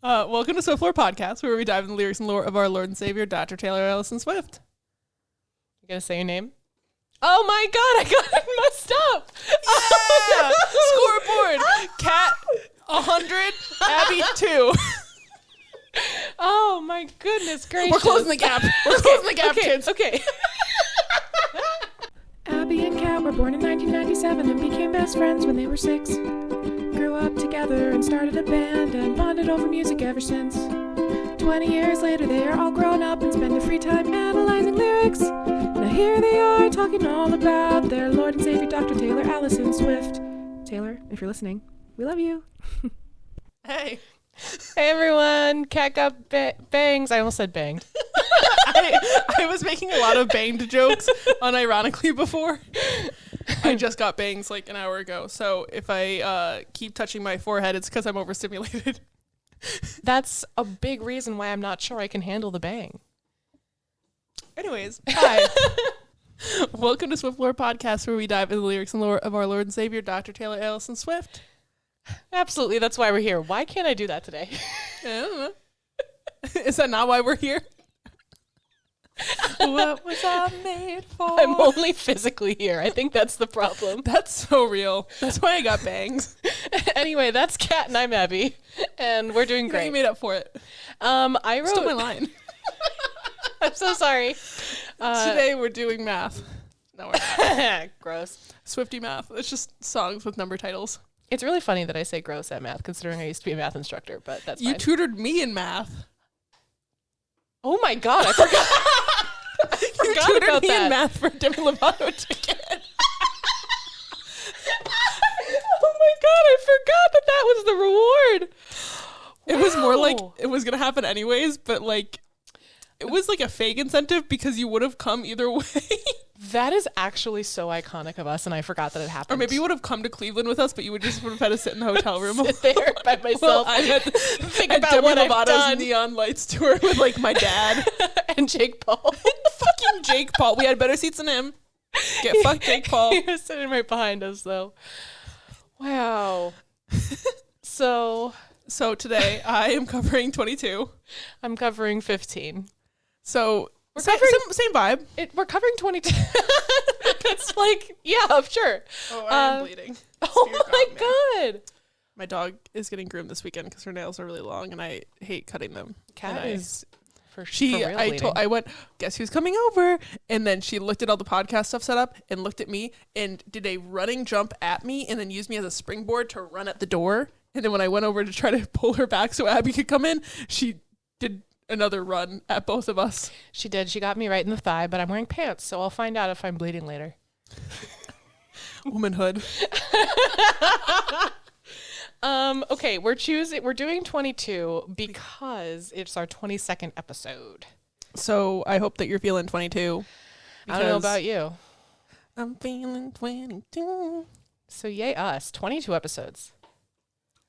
Welcome to Swift Lore Podcast, where we dive into the lyrics and lore of our Lord and Savior, Dr. Taylor Allison Swift. You gonna say your name? Oh my god, I got it messed up! Yeah! Scoreboard! Cat 100, Abby 2. Oh my goodness gracious. We're closing the gap. We're closing the gap, kids. Okay. Abby and Kat were born in 1997 and became best friends when they were 6. Grew up together and started a band and bonded over music ever since. 20 years later, they are all grown up and spend their free time analyzing lyrics. Now here they are talking all about their Lord and Savior, Dr. Taylor Allison Swift. Taylor, if you're listening, we love you. Hey. Hey everyone, Kat got bangs. I almost said banged. I was making a lot of banged jokes unironically before. I just got bangs like an hour ago, so if I keep touching my forehead, it's because I'm overstimulated. That's a big reason why I'm not sure I can handle the bang. Anyways, hi. Welcome to Swift Lore Podcast, where we dive into the lyrics and lore of our Lord and Savior, Dr. Taylor Allison Swift. Absolutely, that's why we're here. Why can't I do that today? I don't know. Is that not why we're here? What was I made for? I'm only physically here. I think that's the problem. That's so real. That's why I got bangs. Anyway, that's Kat and I'm Abby, and we're doing great. You made up for it. I wrote Stole my line. I'm so sorry. Today we're doing math. No, we're not. Gross. Swiftie math. It's just songs with number titles. It's really funny that I say gross at math, considering I used to be a math instructor, but that's You fine. tutored me in math. Oh my god, I forgot. You tutored me in math for Demi Lovato ticket. Oh my god, I forgot that was the reward. It was more like Wow. it was going to happen anyways, but like it was like a fake incentive because you would have come either way. That is actually so iconic of us, and I forgot that it happened. Or maybe you would have come to Cleveland with us, but you would have had to sit in the hotel room. sit there by myself. I had to think at about Demi what I've Lovato's done. Neon Lights tour with like my dad. And Jake Paul. Fucking Jake Paul. We had better seats than him. Get fucked, Jake Paul. He was sitting right behind us, though. Wow. So today I am covering 22. I'm covering 15. So We're same vibe. We're covering 22. It's like, yeah, sure. Oh, I'm bleeding. Oh my god. My dog is getting groomed this weekend because her nails are really long and I hate cutting them. Kat is for I went, guess who's coming over? And then she looked at all the podcast stuff set up and looked at me and did a running jump at me and then used me as a springboard to run at the door. And then when I went over to try to pull her back so Abby could come in, she did another run at both of us. She did. She got me right in the thigh, but I'm wearing pants, so I'll find out if I'm bleeding later. Womanhood. Okay, we're doing 22 because it's our 22nd episode. So I hope that you're feeling 22. I don't know about you. I'm feeling 22. So yay us, 22 episodes.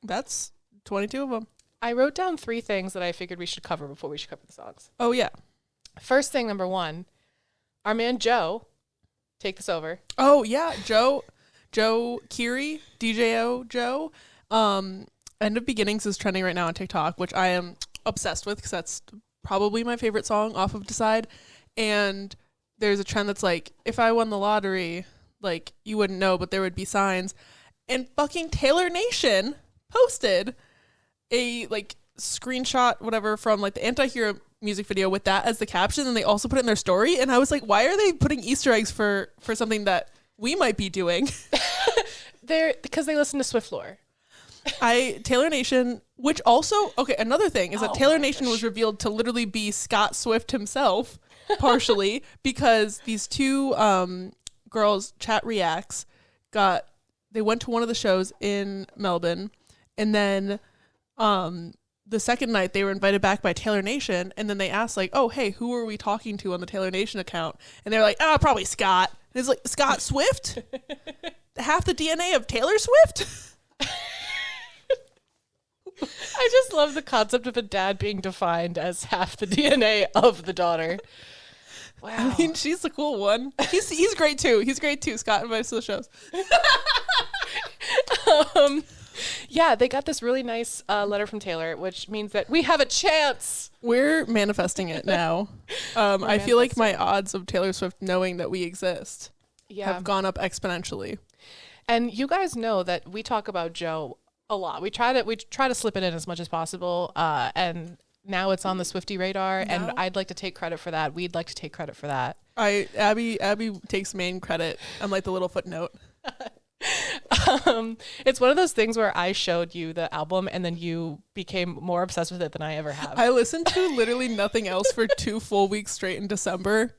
That's 22 of them. I wrote down 3 things that I figured we should cover before we should cover the songs. Oh, yeah. First thing, number 1, our man Joe, take this over. Oh, yeah. Joe Keery, DJO Joe. End of Beginnings is trending right now on TikTok, which I am obsessed with because that's probably my favorite song off of Decide. And there's a trend that's like, if I won the lottery, like, you wouldn't know, but there would be signs. And fucking Taylor Nation posted a like screenshot, whatever, from like the Anti-Hero music video with that as the caption, and they also put it in their story. And I was like, why are they putting Easter eggs for something that we might be doing? Because they listen to Swift Lore. Taylor Nation, which also, okay, another thing is that Taylor Nation was revealed to literally be Scott Swift himself, partially, because these two girls, Chat Reacts, they went to one of the shows in Melbourne, and then the second night they were invited back by Taylor Nation, and then they asked like, oh, hey, who are we talking to on the Taylor Nation account? And they're like, probably Scott. And it's like, Scott Swift? Half the DNA of Taylor Swift? I just love the concept of a dad being defined as half the DNA of the daughter. Wow. I mean, she's the cool one. He's great too. He's great too. Scott invites to the shows. Yeah, they got this really nice letter from Taylor, which means that we have a chance. We're manifesting it now. I feel like my odds of Taylor Swift knowing that we exist have gone up exponentially. And you guys know that we talk about Joe a lot. We try to slip it in as much as possible. And now it's on the Swiftie radar, and I'd like to take credit for that. We'd like to take credit for that. Abby takes main credit. I'm like the little footnote. It's one of those things where I showed you the album and then you became more obsessed with it than I ever have. I listened to literally nothing else for 2 full weeks straight in December.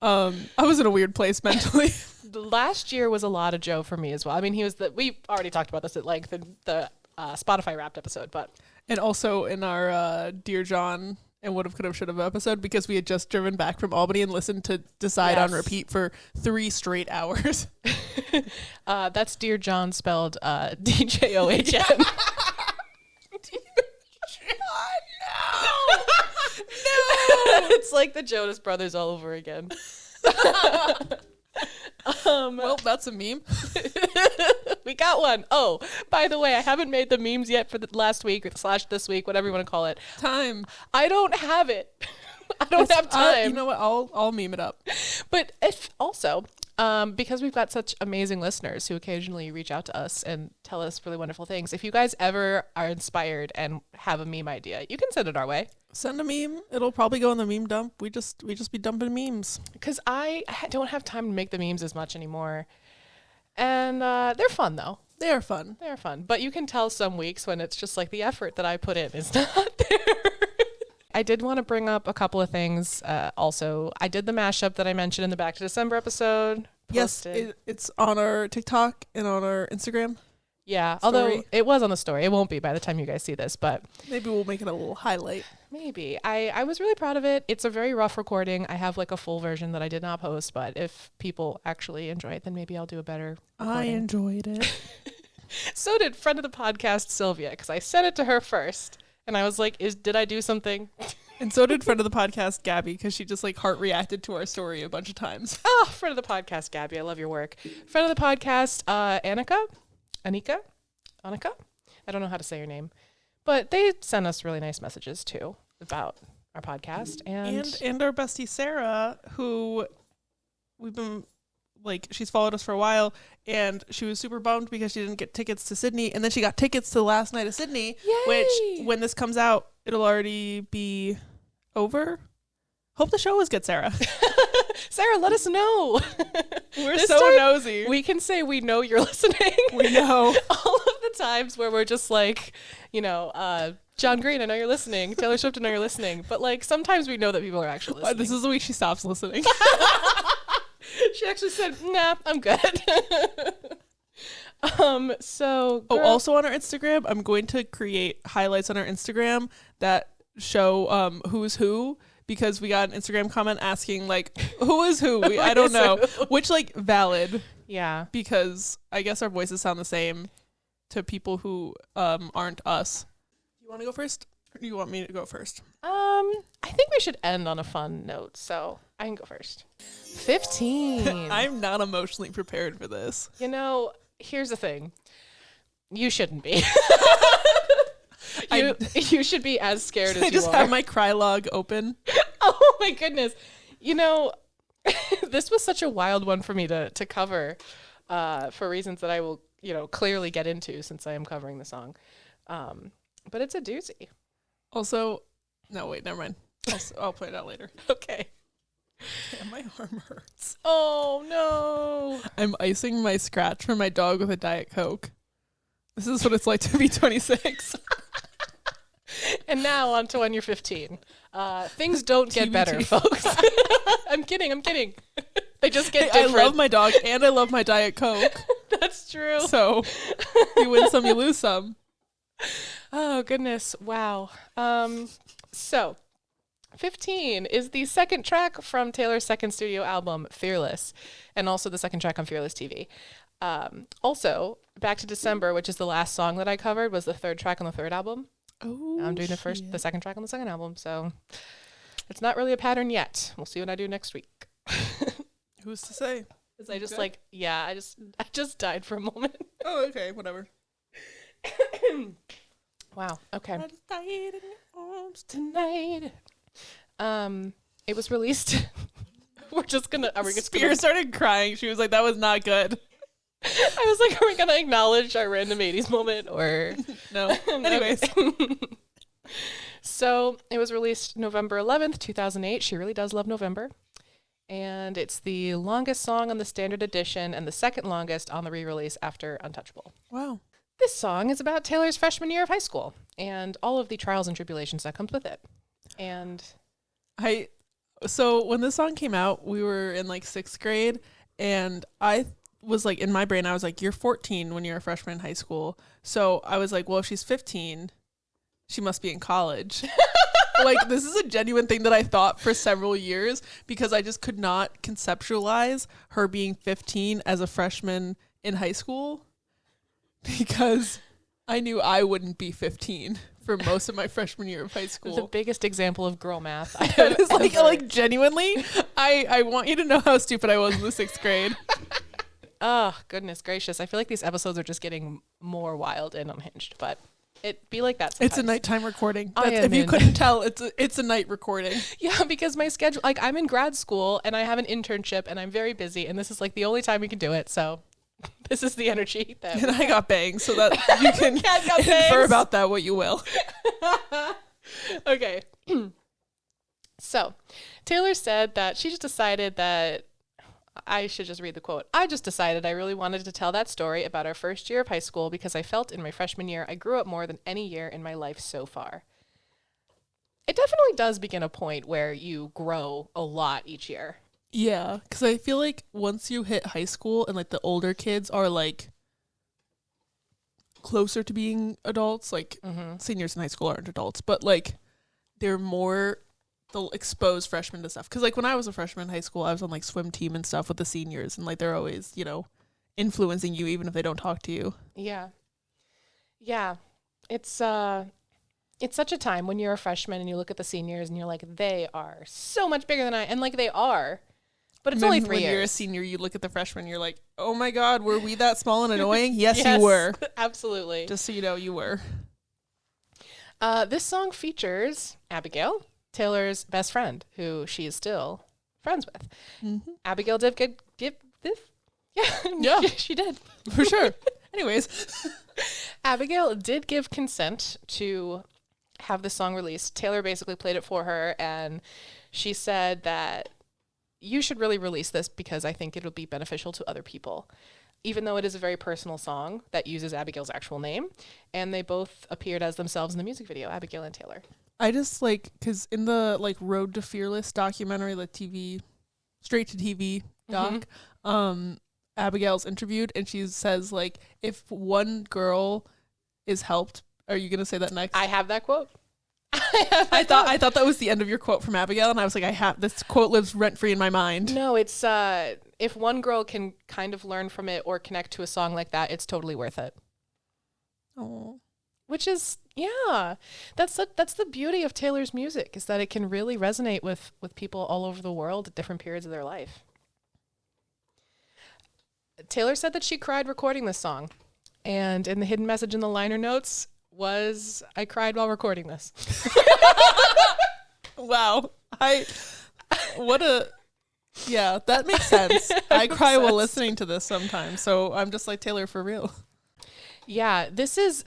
I was in a weird place mentally. Last year was a lot of Joe for me as well. I mean, we already talked about this at length in the Spotify Wrapped episode, and also in our Dear John and Would've, Could've, Should've episode, because we had just driven back from Albany and listened to Decide on repeat for 3 straight hours. That's Dear John spelled DJOHN. No! It's like the Jonas Brothers all over again. Well, that's a meme. We got one. Oh, by the way, I haven't made the memes yet for the last week or / this week, whatever you want to call it. Time. I don't have it. I don't have time. You know what? I'll meme it up. But if also, because we've got such amazing listeners who occasionally reach out to us and tell us really wonderful things, if you guys ever are inspired and have a meme idea, you can send it our way. Send a meme. It'll probably go in the meme dump. We just be dumping memes. Because I don't have time to make the memes as much anymore. And they're fun, though. They are fun. They're fun. But you can tell some weeks when it's just like the effort that I put in is not there. I did want to bring up a couple of things. Also, I did the mashup that I mentioned in the Back to December episode. Posted. Yes, it's on our TikTok and on our Instagram. Yeah, story. Although it was on the story. It won't be by the time you guys see this, but maybe we'll make it a little highlight. Maybe. I was really proud of it. It's a very rough recording. I have like a full version that I did not post, but if people actually enjoy it, then maybe I'll do a better recording. I enjoyed it. So did friend of the podcast, Sylvia, because I sent it to her first, and I was like, did I do something? And so did friend of the podcast, Gabby, because she just like heart reacted to our story a bunch of times. Oh, friend of the podcast, Gabby. I love your work. Friend of the podcast, Anika? I don't know how to say your name. But they sent us really nice messages, too, about our podcast. And our bestie, Sarah, who we've been, like, she's followed us for a while, and she was super bummed because she didn't get tickets to Sydney, and then she got tickets to the last night of Sydney, which, when this comes out, it'll already be over. Hope the show was good, Sarah. Sarah, let us know. We're so nosy. We can say we know you're listening. We know. All of the times where we're just like, John Green, I know you're listening. Taylor Swift, I know you're listening. But like sometimes we know that people are actually listening. This is the week she stops listening. She actually said, nah, I'm good. Also on our Instagram, I'm going to create highlights on our Instagram that show who's who. Because we got an Instagram comment asking, like, who is who? I don't know. Which, like, valid. Yeah. Because I guess our voices sound the same to people who aren't us. You want to go first? Or do you want me to go first? I think we should end on a fun note, so I can go first. 15. I'm not emotionally prepared for this. Here's the thing. You shouldn't be. You should be as scared as you are. I just have my cry log open. Oh my goodness. This was such a wild one for me to cover for reasons that I will, clearly get into since I am covering the song. But it's a doozy. Also, no, wait, never mind. I'll play it out later. Okay. Yeah, my arm hurts. Oh no. I'm icing my scratch for my dog with a Diet Coke. This is what it's like to be 26. And now on to when you're 15. Things don't get better, folks. I'm kidding. They just get different. I love my dog and I love my Diet Coke. That's true. So you win some, you lose some. Oh, goodness. Wow. So 15 is the second track from Taylor's second studio album, Fearless, and also the second track on Fearless TV. Also, Back to December, which is the last song that I covered, was the third track on the third album. Oh, I'm doing the second track on the second album, so it's not really a pattern yet. We'll see what I do next week. Who's to say? Because I just I just died for a moment. Oh, okay, whatever. Wow. Okay. I just died in your arms Tonight. It was released. Are we just Spears started crying. She was like, that was not good. I was like, are we gonna acknowledge our random 80s moment or No. Anyways. So it was released November 11th, 2008. She really does love November. And it's the longest song on the standard edition and the second longest on the re-release after Untouchable. Wow. This song is about Taylor's freshman year of high school and all of the trials and tribulations that comes with it. And so when this song came out, we were in like 6th grade, and I was like, in my brain, I was like, you're 14 when you're a freshman in high school. So I was like, well, if she's 15, she must be in college. Like, this is a genuine thing that I thought for several years, because I just could not conceptualize her being 15 as a freshman in high school, because I knew I wouldn't be 15 for most of my freshman year of high school. the biggest example of girl math I That have is ever. like genuinely, I want you to know how stupid I was in the 6th grade. Oh, goodness gracious. I feel like these episodes are just getting more wild and unhinged, but it be like that sometimes. It's a nighttime recording. I am If you in. couldn't tell, it's a night recording. Yeah, because my schedule, like I'm in grad school and I have an internship and I'm very busy and this is like the only time we can do it. So this is the energy that And I got bangs, so that you can Cat got infer bangs. about that what you will. Okay. So Taylor said that she just decided that I should just read the quote. I just decided I really wanted to tell that story about our first year of high school because I felt in my freshman year I grew up more than any year in my life so far. It definitely does begin a point where you grow a lot each year. Yeah, because I feel like once you hit high school and like the older kids are like closer to being adults, like seniors in high school aren't adults, but like they're more, they'll expose freshmen to stuff. Because like when I was a freshman in high school, I was on like swim team and stuff with the seniors, and like they're always, you know, influencing you even if they don't talk to you. Yeah. Yeah. It's such a time when you're a freshman and you look at the seniors and you're like, they are so much bigger than I, and like they are, but it's And only then 3 when years. you're a senior, you look at the freshmen, you're like, oh my God, were we that small and annoying? Yes, you were. Absolutely. Just so you know, you were. This song features Abigail, Taylor's best friend, who she is still friends with. Mm-hmm. Abigail did give this. Yeah. She did. For sure. Anyways. Abigail did give consent to have the song released. Taylor basically played it for her, and she said that you should really release this because I think it'll be beneficial to other people, even though it is a very personal song that uses Abigail's actual name, and they both appeared as themselves in the music video, Abigail and Taylor. I just like, because in the like Road to Fearless documentary, like TV, straight to TV doc, Abigail's interviewed and she says like, if one girl is helped, are you gonna say that next? I have that quote. I thought that was the end of your quote from Abigail, and I was like, this quote lives rent free in my mind. No, it's if one girl can kind of learn from it or connect to a song like that, it's totally worth it. Oh. Which is, yeah, that's the beauty of Taylor's music, is that it can really resonate with people all over the world at different periods of their life. Taylor said that she cried recording this song, and in the hidden message in the liner notes was, I cried while recording this. Wow. Yeah, that makes sense. I cry while listening to this sometimes, so I'm just like, Taylor, for real. Yeah, this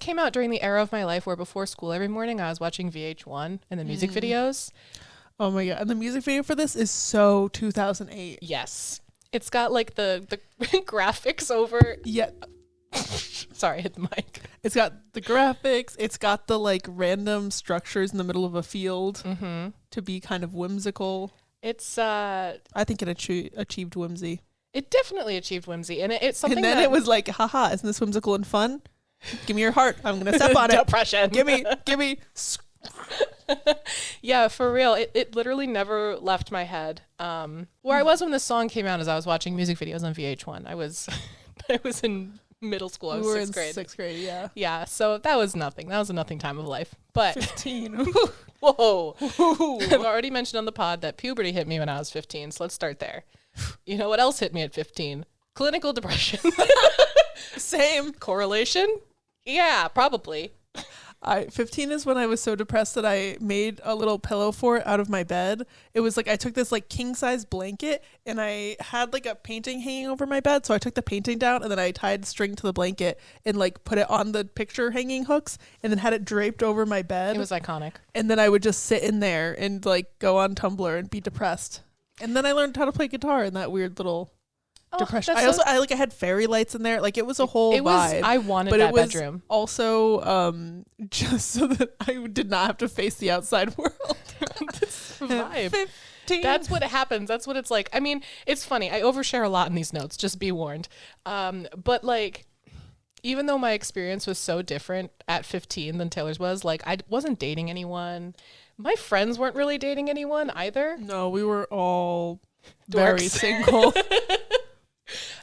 came out during the era of my life where before school every morning I was watching VH1 and the music videos. Oh my God. And the music video for this is so 2008. Yes. It's got like the graphics over. Yeah. Sorry, I hit the mic. It's got the graphics. It's got the like random structures in the middle of a field to be kind of whimsical. It's I think it achieved whimsy. it definitely achieved whimsy, and it's something And then that it was like, haha, isn't this whimsical and fun? Give me your heart. I'm going to step on it. depression. Give me. Yeah, for real. It literally never left my head. Where I was when this song came out is I was watching music videos on VH1. I was in middle school. I was We were 6th in grade. 6th grade, yeah. Yeah, so that was nothing. That was a nothing time of life. But 15. whoa. I've already mentioned on the pod that puberty hit me when I was 15, so let's start there. You know what else hit me at 15? Clinical depression. Same. Correlation? Yeah, probably. 15 is when I was so depressed that I made a little pillow fort out of my bed. It was like I took this like king size blanket and I had like a painting hanging over my bed. So I took the painting down and then I tied string to the blanket and like put it on the picture hanging hooks and then had it draped over my bed. It was iconic. And then I would just sit in there and like go on Tumblr and be depressed. And then I learned how to play guitar in that weird little depression. I had fairy lights in there. Like it was a whole vibe. I wanted but that it was bedroom. Also just so that I did not have to face the outside world. That's the vibe. 15. That's what happens. That's what it's like. I mean, it's funny. I overshare a lot in these notes, just be warned. But like, even though my experience was so different at 15 than Taylor's was, like I wasn't dating anyone. My friends weren't really dating anyone either. No, we were all Dorks. very single.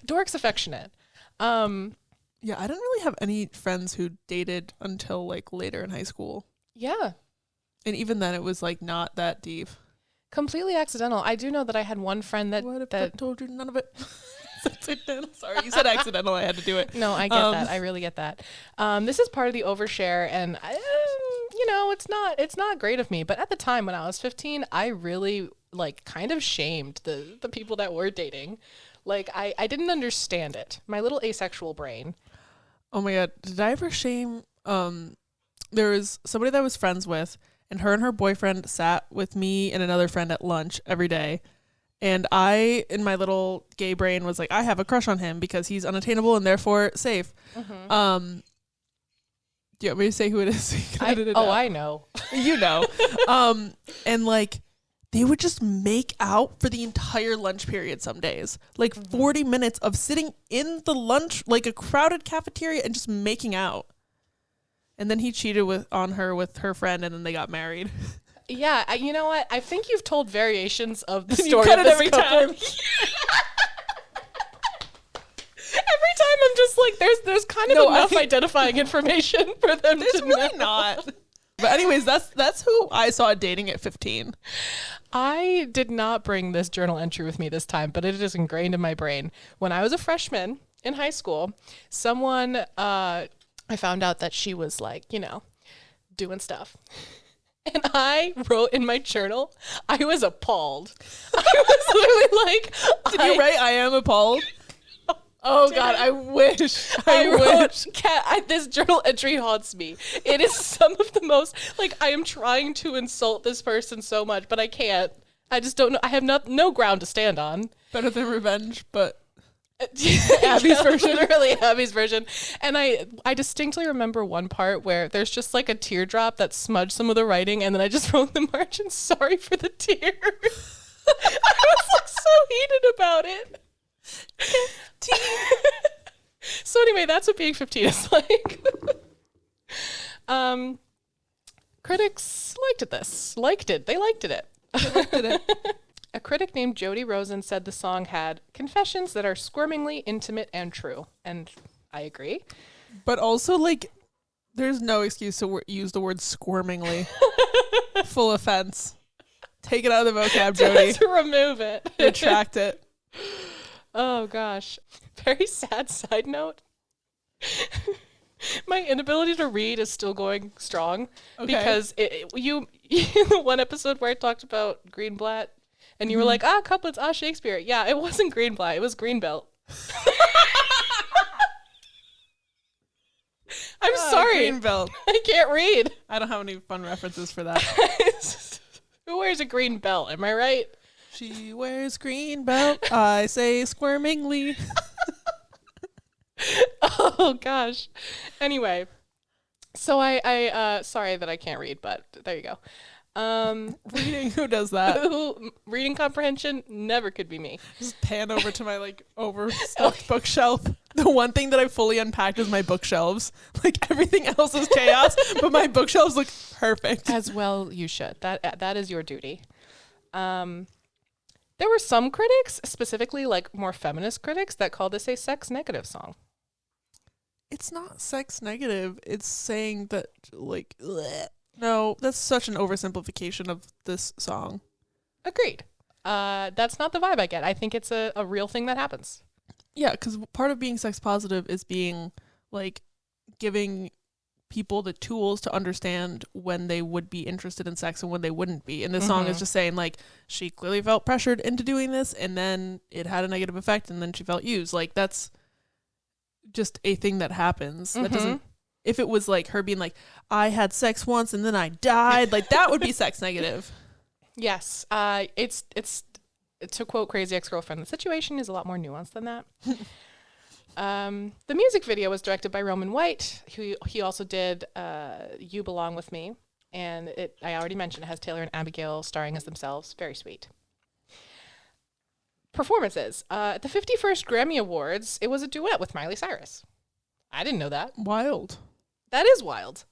Dorks affectionate. Yeah, I didn't really have any friends who dated until like later in high school. Yeah. And even then it was like not that deep. Completely accidental. I do know that I had one friend that... What if I told you none of it? Sorry, you said accidental. I had to do it. No, I get that. I really get that. This is part of the overshare, and it's not great of me. But at the time when I was 15, I really like kind of shamed the people that were dating. Like I didn't understand it. My little asexual brain. Oh my God. Did I ever shame, there was somebody that I was friends with and her boyfriend sat with me and another friend at lunch every day. And I, in my little gay brain, was like, I have a crush on him because he's unattainable and therefore safe. Mm-hmm. Do you want me to say who it is? I know. You know. And like, they would just make out for the entire lunch period some days. Like 40 minutes of sitting in the lunch, like a crowded cafeteria and just making out. And then he cheated on her with her friend and then they got married. Yeah, you know what? I think you've told variations of the You story cut of it this every couple. time. Every time I'm just like, there's kind of enough identifying information for them There's to really know. not. But anyways, that's who I saw dating at 15. I did not bring this journal entry with me this time, but it is ingrained in my brain. When I was a freshman in high school, someone, I found out that she was like, doing stuff. And I wrote in my journal, I was appalled. I was literally like... Did you write, I am appalled? Oh, God, I wish. I wish. This journal entry haunts me. It is some of the most... Like, I am trying to insult this person so much, but I can't. I just don't know. I have no ground to stand on. Better than revenge, but... Abby's version. Literally Abby's version. And I distinctly remember one part where there's just like a teardrop that smudged some of the writing, and then I just wrote in the margin, sorry for the tear. I was like so heated about it. So anyway, that's what being 15 is like. Critics liked this. They liked it. A critic named Jody Rosen said the song had confessions that are squirmingly intimate and true. And I agree. But also, like, there's no excuse to use the word squirmingly. Full offense. Take it out of the vocab, Jody. Let's remove it. Retract it. Oh, gosh. Very sad side note. My inability to read is still going strong. Okay. Because the one episode where I talked about Greenblatt, and you were like, couplets, Shakespeare. Yeah, it wasn't Greenblatt. It was Greenbelt. I'm sorry. Greenbelt. I can't read. I don't have any fun references for that. Who wears a green belt? Am I right? She wears green belt. I say squirmingly. Oh, gosh. Anyway. So I sorry that I can't read, but there you go. Reading, who does that? Reading comprehension never could be me. Just pan over to my like overstuffed bookshelf. The one thing that I fully unpacked is my bookshelves. Like everything else is chaos, but my bookshelves look perfect. As well you should. That is your duty. There were some critics, specifically like more feminist critics, that called this a sex negative song. It's not sex negative. It's saying that like bleh. No, that's such an oversimplification of this song. Agreed. That's not the vibe I get. I think it's a real thing that happens. Yeah, because part of being sex positive is being like giving people the tools to understand when they would be interested in sex and when they wouldn't be. And this song is just saying, like, she clearly felt pressured into doing this, and then it had a negative effect, and then she felt used. Like, that's just a thing that happens. That doesn't, if it was like her being like, I had sex once and then I died, like, that would be sex negative. Yes. It's to quote Crazy Ex-Girlfriend, the situation is a lot more nuanced than that. The music video was directed by Roman White, who he also did You Belong With Me. And I already mentioned it has Taylor and Abigail starring as themselves. Very sweet. Performances. At the 51st Grammy Awards, it was a duet with Miley Cyrus. I didn't know that. Wild. That is wild.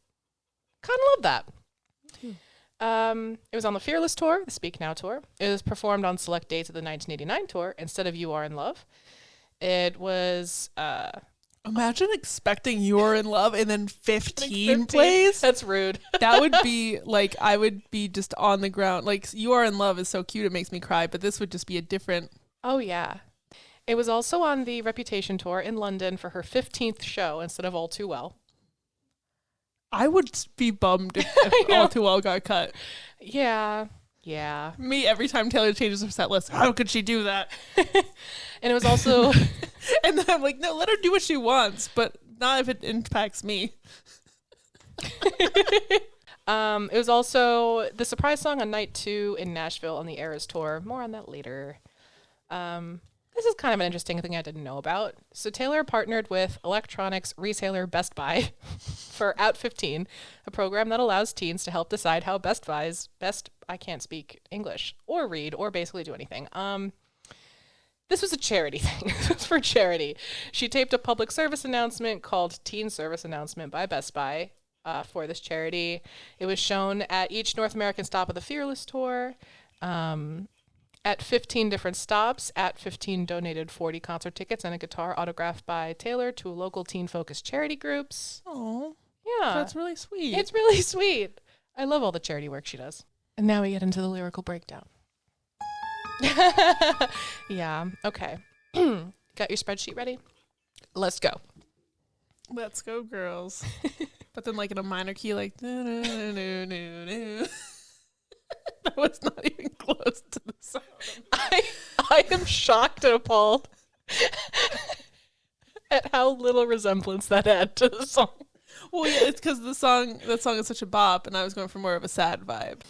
Kind of love that. It was on the Fearless tour, the Speak Now tour. It was performed on select dates of the 1989 tour instead of You Are in Love. It was... Imagine expecting You're in Love and then 15 plays. That's rude. That would be like, I would be just on the ground. Like, You Are in Love is so cute, it makes me cry, but this would just be a different... Oh, yeah. It was also on the Reputation tour in London for her 15th show instead of All Too Well. I would be bummed if All Too Well got cut. Yeah. Yeah. Me, every time Taylor changes her set list, how could she do that? And it was also... And then I'm like, no, let her do what she wants, but not if it impacts me. It was also the surprise song on night 2 in Nashville on the Eras tour. More on that later. This is kind of an interesting thing I didn't know about. So Taylor partnered with electronics reseller Best Buy for Out 15, a program that allows teens to help decide how I can't speak English or read or basically do anything. This was a charity thing. This was for charity. She taped a public service announcement called Teen Service Announcement by Best Buy for this charity. It was shown at each North American stop of the Fearless tour. At 15 different stops, At 15 donated 40 concert tickets and a guitar autographed by Taylor to local teen-focused charity groups. Oh, yeah. That's really sweet. It's really sweet. I love all the charity work she does. And now we get into the lyrical breakdown. Yeah, okay. Got your spreadsheet ready? Let's go. Let's go, girls. But then, like, in a minor key, like, no. That was not even close to the sound. I am shocked and appalled at how little resemblance that had to the song. Well, yeah, it's because that song is such a bop, and I was going for more of a sad vibe.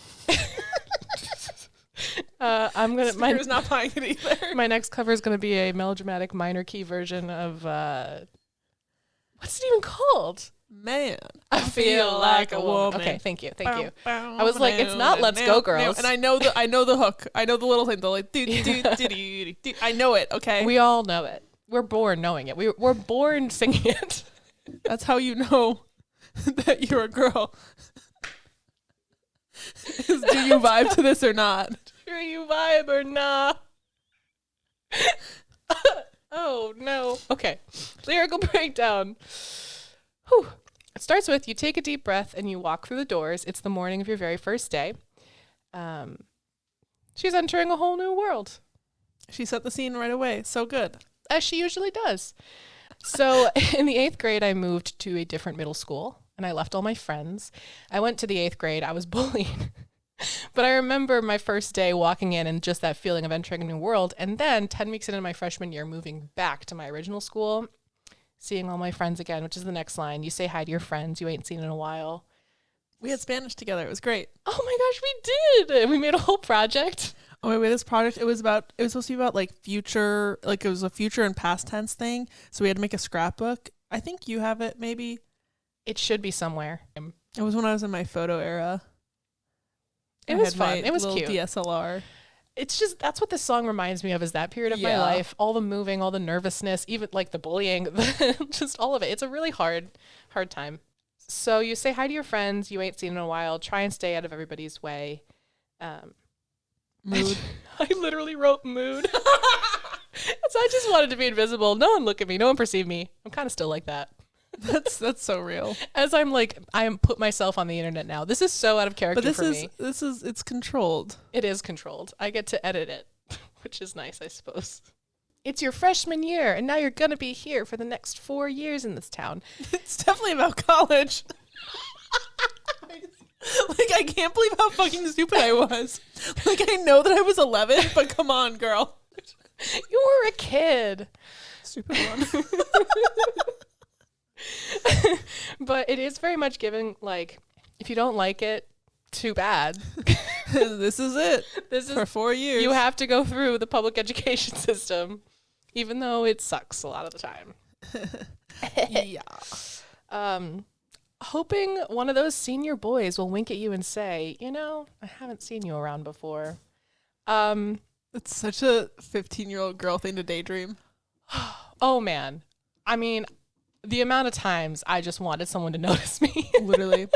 Speaker's not buying it either. My next cover is going to be a melodramatic minor key version of what's it even called? Man, I feel like a woman. Okay, thank you. I was like, it's not "Let's Go, Girls," and I know the hook. I know the little thing. The like, I know it. Okay, we all know it. We're born knowing it. We're born singing it. That's how you know that you're a girl. Do you vibe to this or not? Do you vibe or not? Oh no. Okay, lyrical breakdown. Whew. It starts with, you take a deep breath and you walk through the doors. It's the morning of your very first day. She's entering a whole new world. She set the scene right away. So good. As she usually does. So in the 8th grade, I moved to a different middle school and I left all my friends. I went to the 8th grade. I was bullied. But I remember my first day walking in and just that feeling of entering a new world. And then 10 weeks into my freshman year, moving back to my original school, seeing all my friends again, which is the next line. You say hi to your friends you ain't seen in a while. We had Spanish together. It was great. Oh my gosh, we did. We made a whole project. Oh wait, this project, it was supposed to be about like future, like it was a future and past tense thing. So we had to make a scrapbook. I think you have it maybe. It should be somewhere. It was when I was in my photo era. It was fun. It was cute. DSLR. It's just, that's what this song reminds me of, is that period of my life. All the moving, all the nervousness, even like the bullying, just all of it. It's a really hard time. So you say hi to your friends you ain't seen in a while. Try and stay out of everybody's way. Mood. I literally wrote mood. So I just wanted to be invisible. No one look at me. No one perceive me. I'm kind of still like that. That's so real. As I am put myself on the internet now. This is so out of character for me. But it's controlled. It is controlled. I get to edit it, which is nice, I suppose. It's your freshman year, and now you're going to be here for the next 4 years in this town. It's definitely about college. Like, I can't believe how fucking stupid I was. Like, I know that I was 11, but come on, girl. You were a kid. Stupid one. But it is very much given, like, if you don't like it, too bad. This is it. This is for 4 years. You have to go through the public education system, even though it sucks a lot of the time. Yeah. Hoping one of those senior boys will wink at you and say, you know, I haven't seen you around before. It's such a 15-year-old girl thing to daydream. Oh, man. I mean, the amount of times I just wanted someone to notice me. Literally.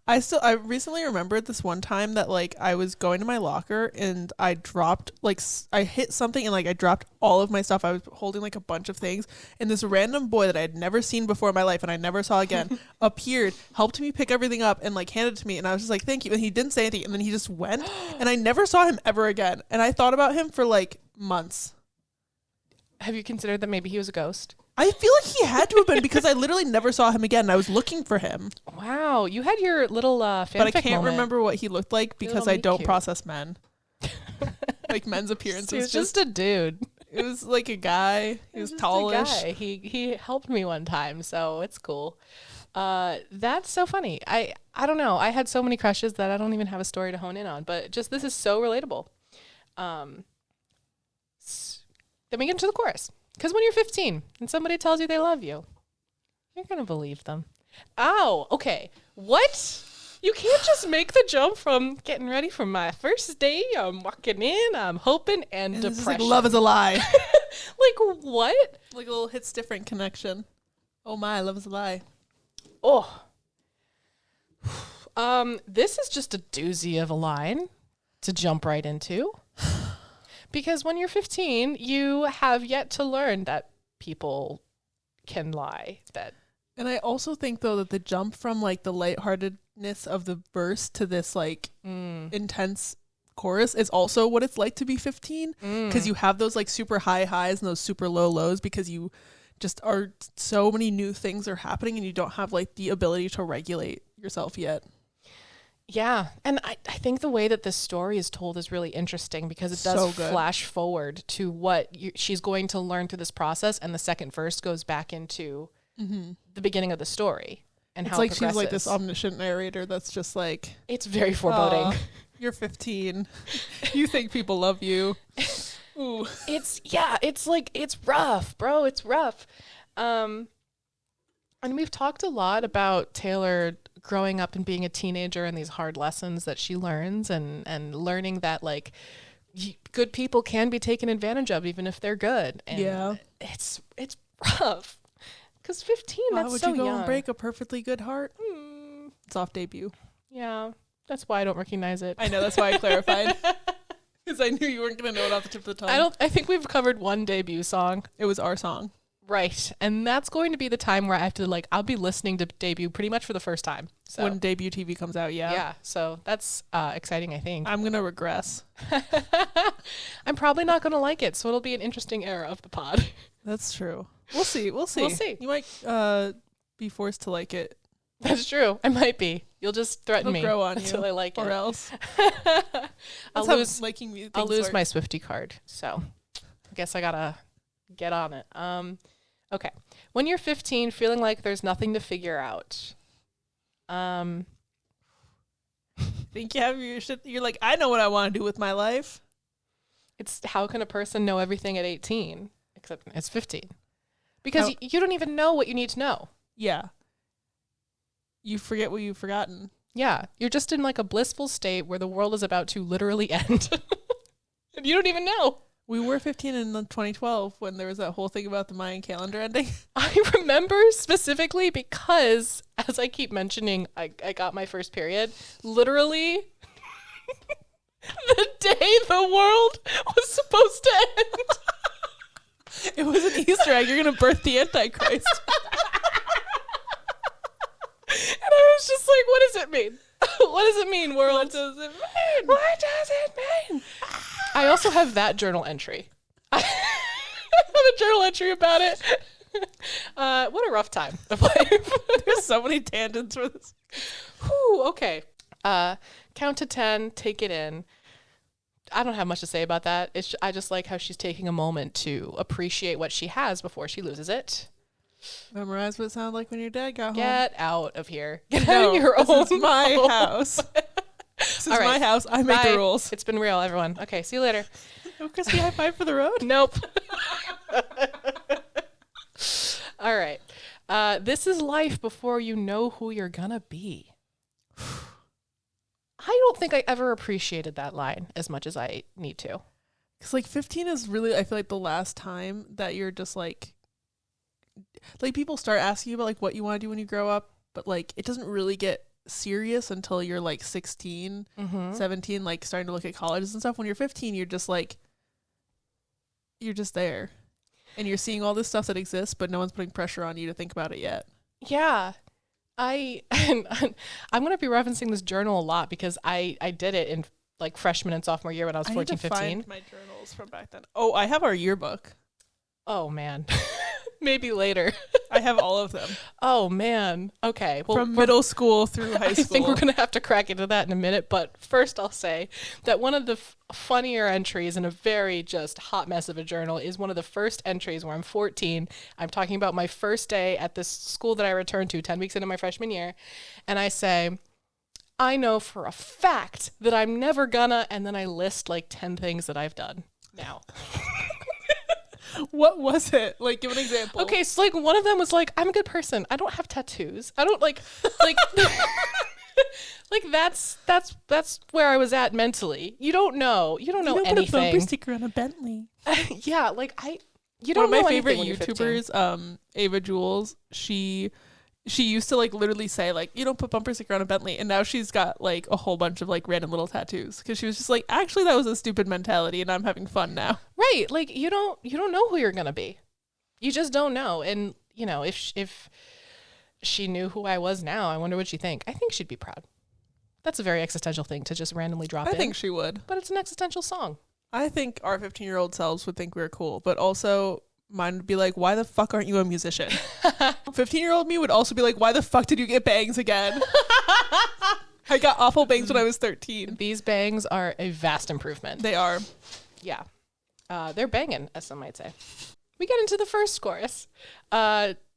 I recently remembered this one time that, like, I was going to my locker and I dropped, like, I hit something and, like, I dropped all of my stuff. I was holding, like, a bunch of things, and this random boy that I had never seen before in my life and I never saw again appeared, helped me pick everything up, and, like, handed it to me, and I was just like, thank you, and he didn't say anything, and then he just went, and I never saw him ever again, and I thought about him for, like, months. Have you considered that maybe he was a ghost? I feel like he had to have been, because I literally never saw him again, and I was looking for him. Wow, you had your little fanfic But I can't moment. remember what he looked like because I don't process men. Like, men's appearance He's was just a dude. It was like a guy. He was just tallish. A guy. He helped me one time, so it's cool. That's so funny. I don't know. I had so many crushes that I don't even have a story to hone in on, but just this is so relatable. Then we get into the chorus. Because when you're 15 and somebody tells you they love you, you're going to believe them. Ow, okay. What? You can't just make the jump from getting ready for my first day, I'm walking in, I'm hoping, and This depression. is like love is a lie. Like what? Like a little hits different connection. Oh my, love is a lie. Oh. This is just a doozy of a line to jump right into. Because when you're 15, you have yet to learn that people can lie. And I also think, though, that the jump from, like, the lightheartedness of the verse to this, like, intense chorus is also what it's like to be 15. Because you have those, like, super high highs and those super low lows, because you just are, so many new things are happening and you don't have, like, the ability to regulate yourself yet. Yeah. And I think the way that this story is told is really interesting, because it does flash forward to what she's going to learn through this process. And the second verse goes back into the beginning of the story. And it's how like it she's like this omniscient narrator that's just like, it's very foreboding. You're 15. You think people love you. Ooh. It's like, it's rough, bro. It's rough. And we've talked a lot about Taylor growing up and being a teenager and these hard lessons that she learns, and learning that, like, good people can be taken advantage of even if they're good. And it's rough. Because 15, Why that's would so you go young. and break a perfectly good heart? It's off debut. Yeah, that's why I don't recognize it. I know, that's why I clarified. Because I knew you weren't going to know it off the tip of the tongue. I think we've covered one debut song. It was our song. Right. And that's going to be the time where I have to, like, I'll be listening to debut pretty much for the first time. So. When debut TV comes out, Yeah, so that's exciting, I think. I'm going to regress. I'm probably not going to like it, so it'll be an interesting era of the pod. That's true. We'll see. We'll see. You might be forced to like it. That's true. I might be. You'll just threaten me grow on until you, I like it. or else. I'll lose my my Swiftie card. So I guess I got to get on it. Okay. When you're 15, feeling like there's nothing to figure out. Think you have your shit. You're like, I know what I want to do with my life. It's how can a person know everything at 18? Except it's 15. Because you don't even know what you need to know. Yeah. You forget what you've forgotten. Yeah. You're just in, like, a blissful state where the world is about to literally end. And you don't even know. We were 15 in 2012 when there was that whole thing about the Mayan calendar ending. I remember specifically because, as I keep mentioning, I got my first period. Literally, the day the world was supposed to end. It was an Easter egg. You're going to birth the Antichrist. And I was just like, what does it mean? What does it mean, world? What does it mean? What does it mean? I also have that journal entry. I have a journal entry about it. What a rough time of life. There's so many tangents for this. Whew, okay. Count to 10, take it in. I don't have much to say about that. I just like how she's taking a moment to appreciate what she has before she loses it. Memorize what it sounded like when your dad got home. Get out of here. Get out of your own This is my house. This is my house. I make the rules. It's been real, everyone. Okay, see you later. No crispy high five for the road? Nope. All right. This is life before you know who you're gonna be. I don't think I ever appreciated that line as much as I need to. Because, like, 15 is really, I feel like, the last time that you're just, like, people start asking you about, like, what you want to do when you grow up, but, like, it doesn't really get serious until you're, like, 16, 17, like, starting to look at colleges and stuff. When you're 15, you're just, like, you're just there. And you're seeing all this stuff that exists, but no one's putting pressure on you to think about it yet. Yeah. I'm going to be referencing this journal a lot because I did it in like freshman and sophomore year when I was 14, 15. I need to find my journals from back then. Oh, I have our yearbook. Oh, man. Maybe later. I have all of them. Oh, man. Okay. Well, from middle school through high school. I think we're going to have to crack into that in a minute. But first I'll say that one of the funnier entries in a very just hot mess of a journal is one of the first entries where I'm 14. I'm talking about my first day at this school that I returned to 10 weeks into my freshman year. And I say, I know for a fact that I'm never gonna, and then I list like 10 things that I've done now. What was it? Like, give an example. Okay, so like one of them was like, I'm a good person. I don't have tattoos. I don't like like that's where I was at mentally. You don't know. You don't know anything. Put a bumper sticker on a Bentley. Yeah, like you don't know One of my anything favorite YouTubers, Ava Jules, she used to like literally say like, you don't put bumper sticker on a Bentley, and now she's got like a whole bunch of like random little tattoos because she was just like, actually that was a stupid mentality and I'm having fun now. Right, like you don't know who you're gonna be. You just don't know. And you know, if she knew who I was now, I wonder what she'd think. I think she'd be proud. That's a very existential thing to just randomly drop in. I think she would. But it's an existential song. I think our 15-year-old selves would think we were cool, but also mine would be like, why the fuck aren't you a musician? 15-year-old me would also be like, why the fuck did you get bangs again? I got awful bangs when I was 13. These bangs are a vast improvement. They are. Yeah. They're banging, as some might say. We get into the first chorus.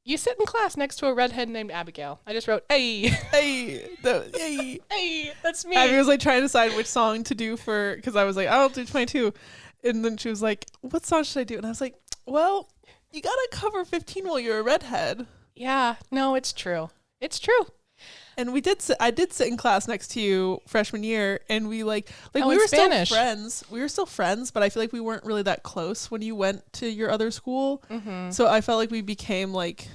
You sit in class next to a redhead named Abigail. I just wrote, hey. Hey. Hey. Hey, that's me. Abby was like trying to decide which song to do for, because I was like, I'll do 22. And then she was like, what song should I do? And I was like, well, you gotta cover 15 while you're a redhead. Yeah, no, it's true. It's true. And I did sit in class next to you freshman year, and we we were Spanish. still friends. We were still friends, but I feel like we weren't really that close when you went to your other school. Mm-hmm. So I felt like we became like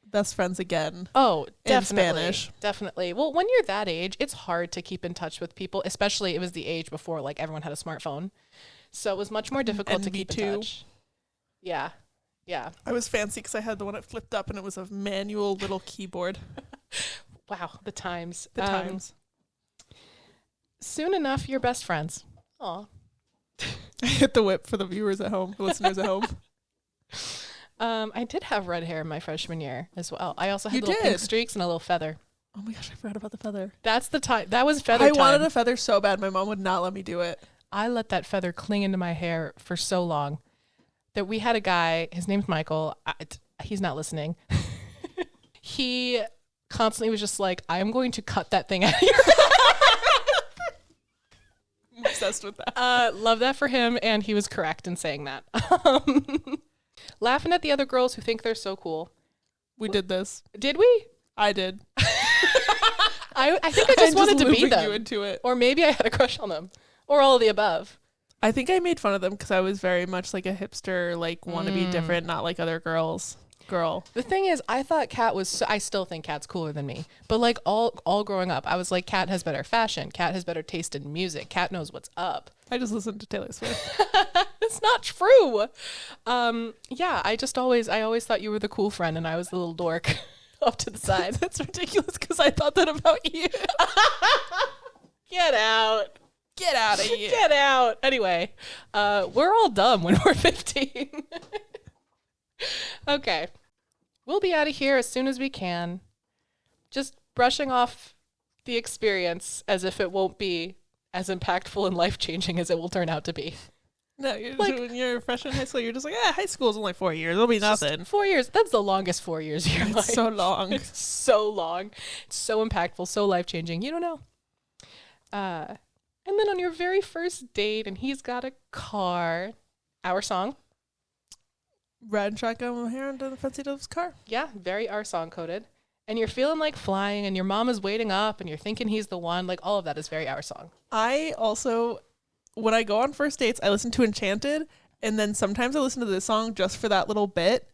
best friends again. Oh, definitely. In Spanish. Definitely. Well, when you're that age, it's hard to keep in touch with people, especially it was the age before like everyone had a smartphone. So it was much more difficult to keep in touch. Yeah. Yeah. I was fancy because I had the one that flipped up and it was a manual little keyboard. Wow, the times. The times. Soon enough, you're best friends. Aw. I hit the whip for the viewers at home, the listeners at home. I did have red hair in my freshman year as well. I also had little pink streaks and a little feather. Oh my gosh, I forgot about the feather. That's the time. That was feather time. I wanted a feather so bad. My mom would not let me do it. I let that feather cling into my hair for so long that we had a guy, his name's Michael. He's not listening. He constantly was just like, I am going to cut that thing out of your head. I'm obsessed with that. Love that for him, and he was correct in saying that. Laughing at the other girls who think they're so cool. We did this. Did we? I did. I think I just wanted to be them. You into it. Or maybe I had a crush on them. Or all of the above. I think I made fun of them because I was very much like a hipster, like want to be different, not like other girls. Girl. The thing is, I thought Kat was, I still think Kat's cooler than me. But like all growing up, I was like, Kat has better fashion. Kat has better taste in music. Kat knows what's up. I just listened to Taylor Swift. It's not true. Yeah, I always thought you were the cool friend and I was the little dork off to the side. That's ridiculous because I thought that about you. Get out. Get out of here. Get out. Anyway, we're all dumb when we're 15. Okay. we'll be out of here as soon as we can. Just brushing off the experience as if it won't be as impactful and life-changing as it will turn out to be. No, when you're a freshman in high school, you're just like, high school's only 4 years. It'll be nothing. 4 years. That's the longest 4 years of your life. It's so long. It's so long. It's so impactful, so life-changing. You don't know. And then on your very first date, and he's got a car, our song. Riding shotgun with hair under the front seat of his car. Yeah, very our song coded. And you're feeling like flying, and your mom is waiting up, and you're thinking he's the one. Like, all of that is very our song. I also, when I go on first dates, I listen to Enchanted, and then sometimes I listen to this song just for that little bit.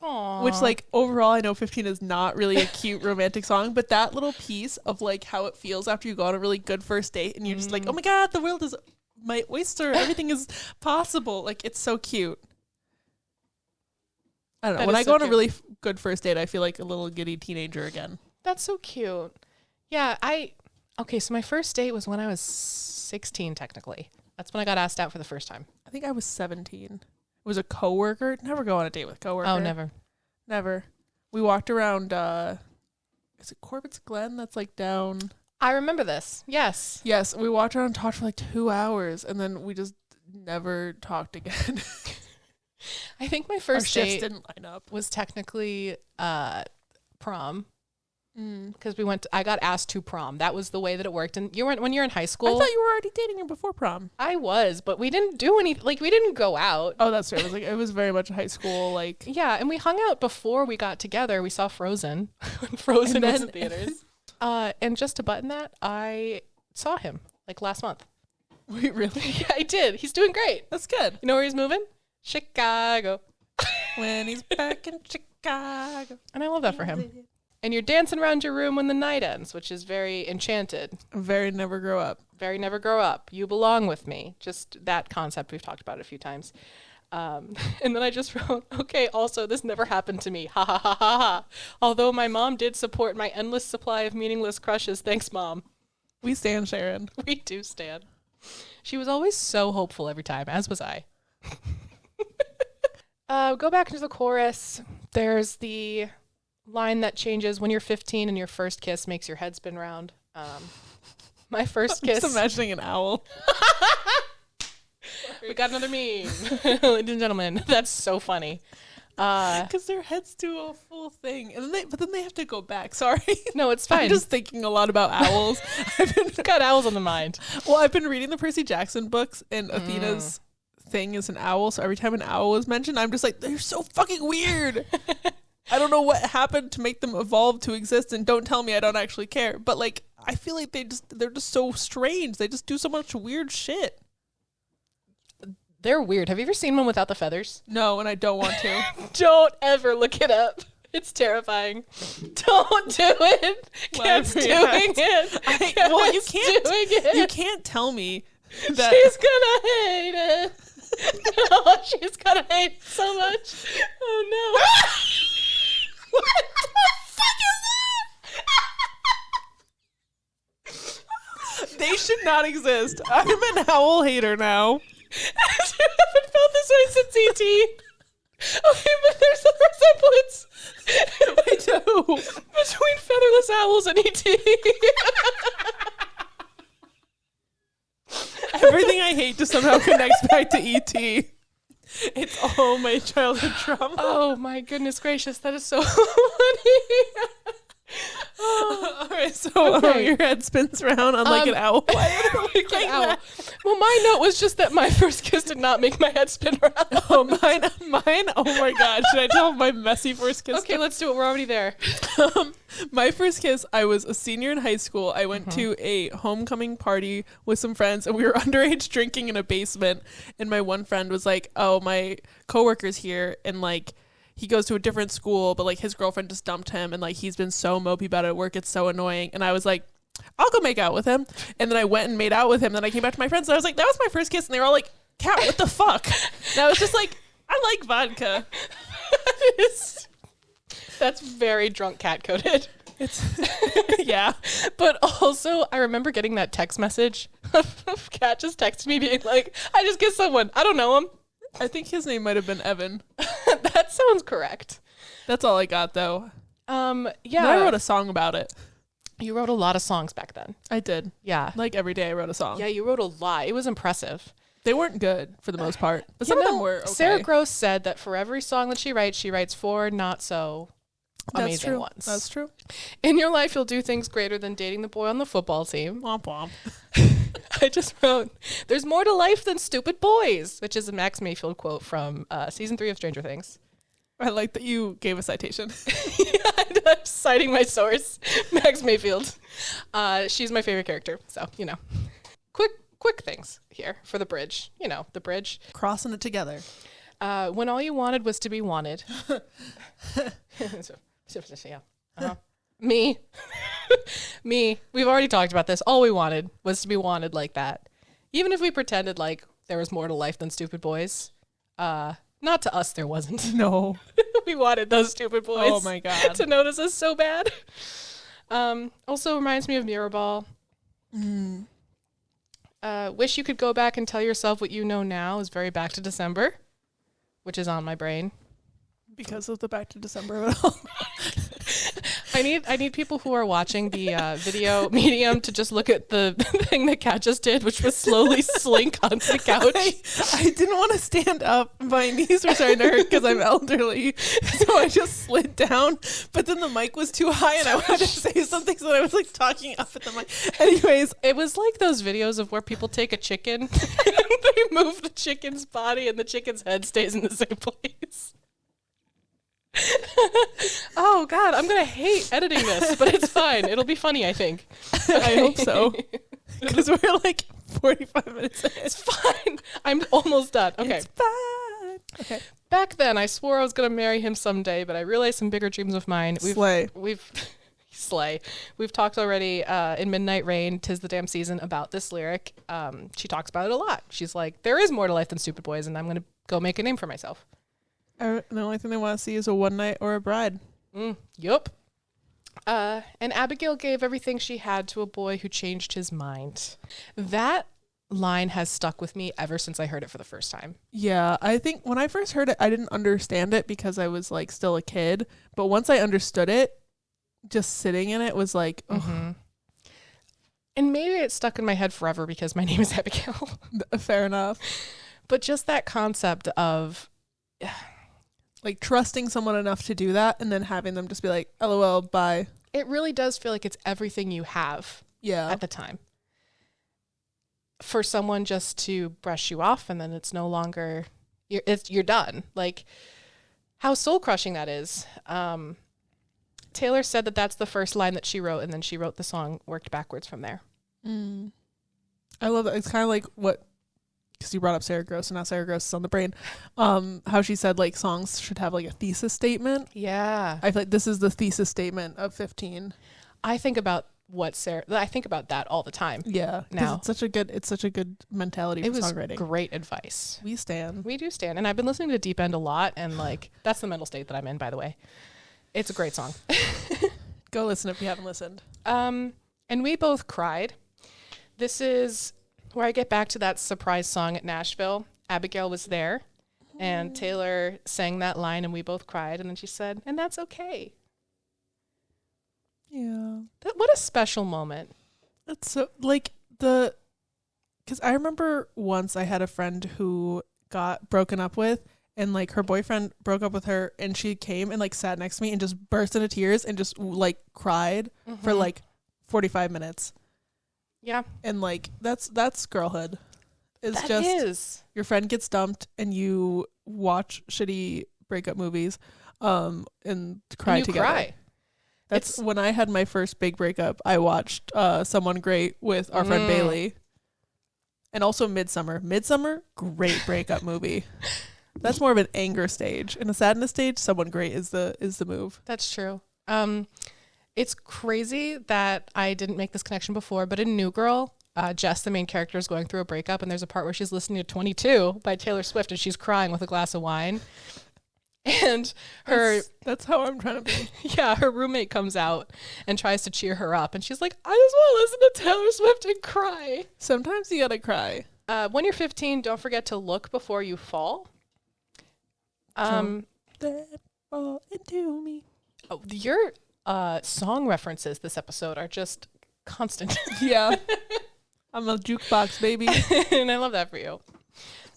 Aww. Which, like, overall, I know 15 is not really a cute romantic song, but that little piece of, like, how it feels after you go on a really good first date, and you're just like, oh my god, the world is my oyster, everything is possible. Like, it's so cute. I don't know. When I go on a really good first date, I feel like a little giddy teenager again. That's so cute. Yeah, okay, so my first date was when I was 16, technically. That's when I got asked out for the first time. I think I was 17. It was a coworker. Never go on a date with a coworker. Oh, never. Never. We walked around, is it Corbett's Glen? That's like down. I remember this. Yes. Yes, we walked around and talked for like 2 hours, and then we just never talked again. I think my first Our shifts date didn't line up. was technically prom. Because I got asked to prom. That was the way that it worked. And when you're in high school. I thought you were already dating her before prom. I was, but we didn't do anything. Like, we didn't go out. Oh, that's right. It was very much a high school, like. Yeah, and we hung out before we got together. We saw Frozen. Frozen was in theaters. And just to button that, I saw him, like, last month. Wait, really? Yeah, I did. He's doing great. That's good. You know where he's moving? Chicago. When he's back in Chicago. And I love that for him. And you're dancing around your room when the night ends, which is very Enchanted. Very Never Grow Up. Very Never Grow Up. You belong with me. Just that concept. We've talked about it a few times. And then I just wrote, okay, also, this never happened to me. Ha ha ha ha ha. Although my mom did support my endless supply of meaningless crushes. Thanks, Mom. We stand Sharon. We do stand. She was always so hopeful every time, as was I. Go back into the chorus. There's the line that changes when you're 15 and your first kiss makes your head spin round. My first kiss. I'm just imagining an owl. We got another meme. Ladies and gentlemen, that's so funny. Because their heads do a full thing. But then they have to go back. Sorry. No, it's fine. I'm just thinking a lot about owls. Got owls on the mind. Well, I've been reading the Percy Jackson books, and Athena's thing is an owl. So every time an owl is mentioned, I'm just like, they're so fucking weird. I don't know what happened to make them evolve to exist, and don't tell me I don't actually care. But like, I feel like they're just so strange. They just do so much weird shit. They're weird. Have you ever seen one without the feathers? No, and I don't want to. Don't ever look it up. It's terrifying. Don't do it. Cat's doing it. Well, you Cat's doing it. You can't tell me that She's gonna hate it. No, she's gonna hate it so much. Oh no. What the fuck is that? They should not exist. I'm an owl hater now. You haven't felt this way since E.T. Okay, but there's a resemblance Me too. between featherless owls and E.T. Everything I hate just somehow connects back to E.T. It's all my childhood trauma. Oh my goodness gracious, that is so funny. All right, so your head spins around on like an owl. Like an owl. Well, my note was just that my first kiss did not make my head spin around. Oh, mine. Oh my God, should I tell my messy first kiss? Okay, let's do it. We're already there. My first kiss, I was a senior in high school. I went to a homecoming party with some friends, and we were underage drinking in a basement. And my one friend was like, "Oh, my coworker's here," and like, he goes to a different school, but like his girlfriend just dumped him, and like he's been so mopey about it at work. It's so annoying. And I was like, I'll go make out with him. And then I went and made out with him. Then I came back to my friends, and I was like, that was my first kiss. And they were all like, Kat, what the fuck? And I was just like, I like vodka. That's very drunk cat coded. It's yeah. But also, I remember getting that text message of Kat just texted me being like, I just kissed someone. I don't know him. I think his name might have been Evan. That sounds correct. That's all I got though. Yeah. And I wrote a song about it. You wrote a lot of songs back then. I did. Yeah. Like every day I wrote a song. Yeah, you wrote a lot. It was impressive. They weren't good for the most part, but some of them were okay. Sarah Gross said that for every song that she writes 4 not so amazing true. ones. That's true. In your life, you'll do things greater than dating the boy on the football team. Womp womp. I just wrote, there's more to life than stupid boys, which is a Max Mayfield quote from season 3 of Stranger Things. I like that you gave a citation. Yeah, I'm citing my source, Max Mayfield. She's my favorite character, so, you know. Quick things here for the bridge. You know, the bridge. Crossing it together. When all you wanted was to be wanted. Yeah. Uh-huh. Me. We've already talked about this. All we wanted was to be wanted like that. Even if we pretended like there was more to life than stupid boys. Not to us, there wasn't. No. We wanted those stupid boys. Oh my God. To notice us so bad. Also reminds me of Mirrorball. Wish you could go back and tell yourself what you know now is very Back to December, which is on my brain. Because of the Back to December of it all. I need people who are watching the video medium to just look at the thing that Kat just did, which was slowly slink onto the couch. I didn't want to stand up. My knees were starting to hurt because I'm elderly. So I just slid down. But then the mic was too high and I wanted to say something. So I was like talking up at the mic. Anyways, it was like those videos of where people take a chicken and they move the chicken's body and the chicken's head stays in the same place. Oh God, I'm gonna hate editing this, but it's fine. It'll be funny, I think. I hope so. Because we're like 45 minutes in. It's fine. I'm almost done. Okay. It's fine. Okay. Back then, I swore I was gonna marry him someday, but I realized some bigger dreams of mine. Slay. We've talked already in Midnight Rain, 'Tis the Damn Season, about this lyric. She talks about it a lot. She's like, there is more to life than stupid boys, and I'm gonna go make a name for myself. The only thing they want to see is a one night or a bride. Yup. And Abigail gave everything she had to a boy who changed his mind. That line has stuck with me ever since I heard it for the first time. Yeah, I think when I first heard it, I didn't understand it because I was like still a kid. But once I understood it, just sitting in it was like, mm-hmm. And maybe it stuck in my head forever because my name is Abigail. Fair enough. But just that concept of like trusting someone enough to do that and then having them just be like, LOL, bye. It really does feel like it's everything you have at the time. For someone just to brush you off and then it's no longer, you're done. Like how soul crushing that is. Taylor said that that's the first line that she wrote and then she wrote the song, worked backwards from there. I love that. It's kind of like what, because you brought up Sarah Gross and now Sarah Gross is on the brain, how she said like songs should have like a thesis statement. Yeah. I feel like this is the thesis statement of 15. I think about that all the time. Yeah. Now it's such a good mentality for songwriting. It was great advice. We do stand. And I've been listening to Deep End a lot and like, that's the mental state that I'm in, by the way. It's a great song. Go listen if you haven't listened. And we both cried. This is where I get back to that surprise song at Nashville. Abigail was there and Taylor sang that line and we both cried. And then she said, and that's okay. Yeah. What a special moment. That's so like because I remember once I had a friend who got broken up with and like her boyfriend broke up with her and she came and like sat next to me and just burst into tears and just like cried for like 45 minutes. Yeah. And like that's girlhood. It's that just is. Your friend gets dumped and you watch shitty breakup movies and cry and you together. Cry. That's when I had my first big breakup. I watched Someone Great with our friend Bailey. And also Midsummer. Midsummer, great breakup movie. That's more of an anger stage. In a sadness stage, Someone Great is the move. That's true. It's crazy that I didn't make this connection before, but in New Girl, Jess, the main character, is going through a breakup, and there's a part where she's listening to 22 by Taylor Swift, and she's crying with a glass of wine. And that's how I'm trying to be. Yeah, her roommate comes out and tries to cheer her up, and she's like, I just want to listen to Taylor Swift and cry. Sometimes you gotta cry. When you're 15, don't forget to look before you fall. fall into me. Oh, your song references this episode are just constant. Yeah. I'm a jukebox, baby. And I love that for you.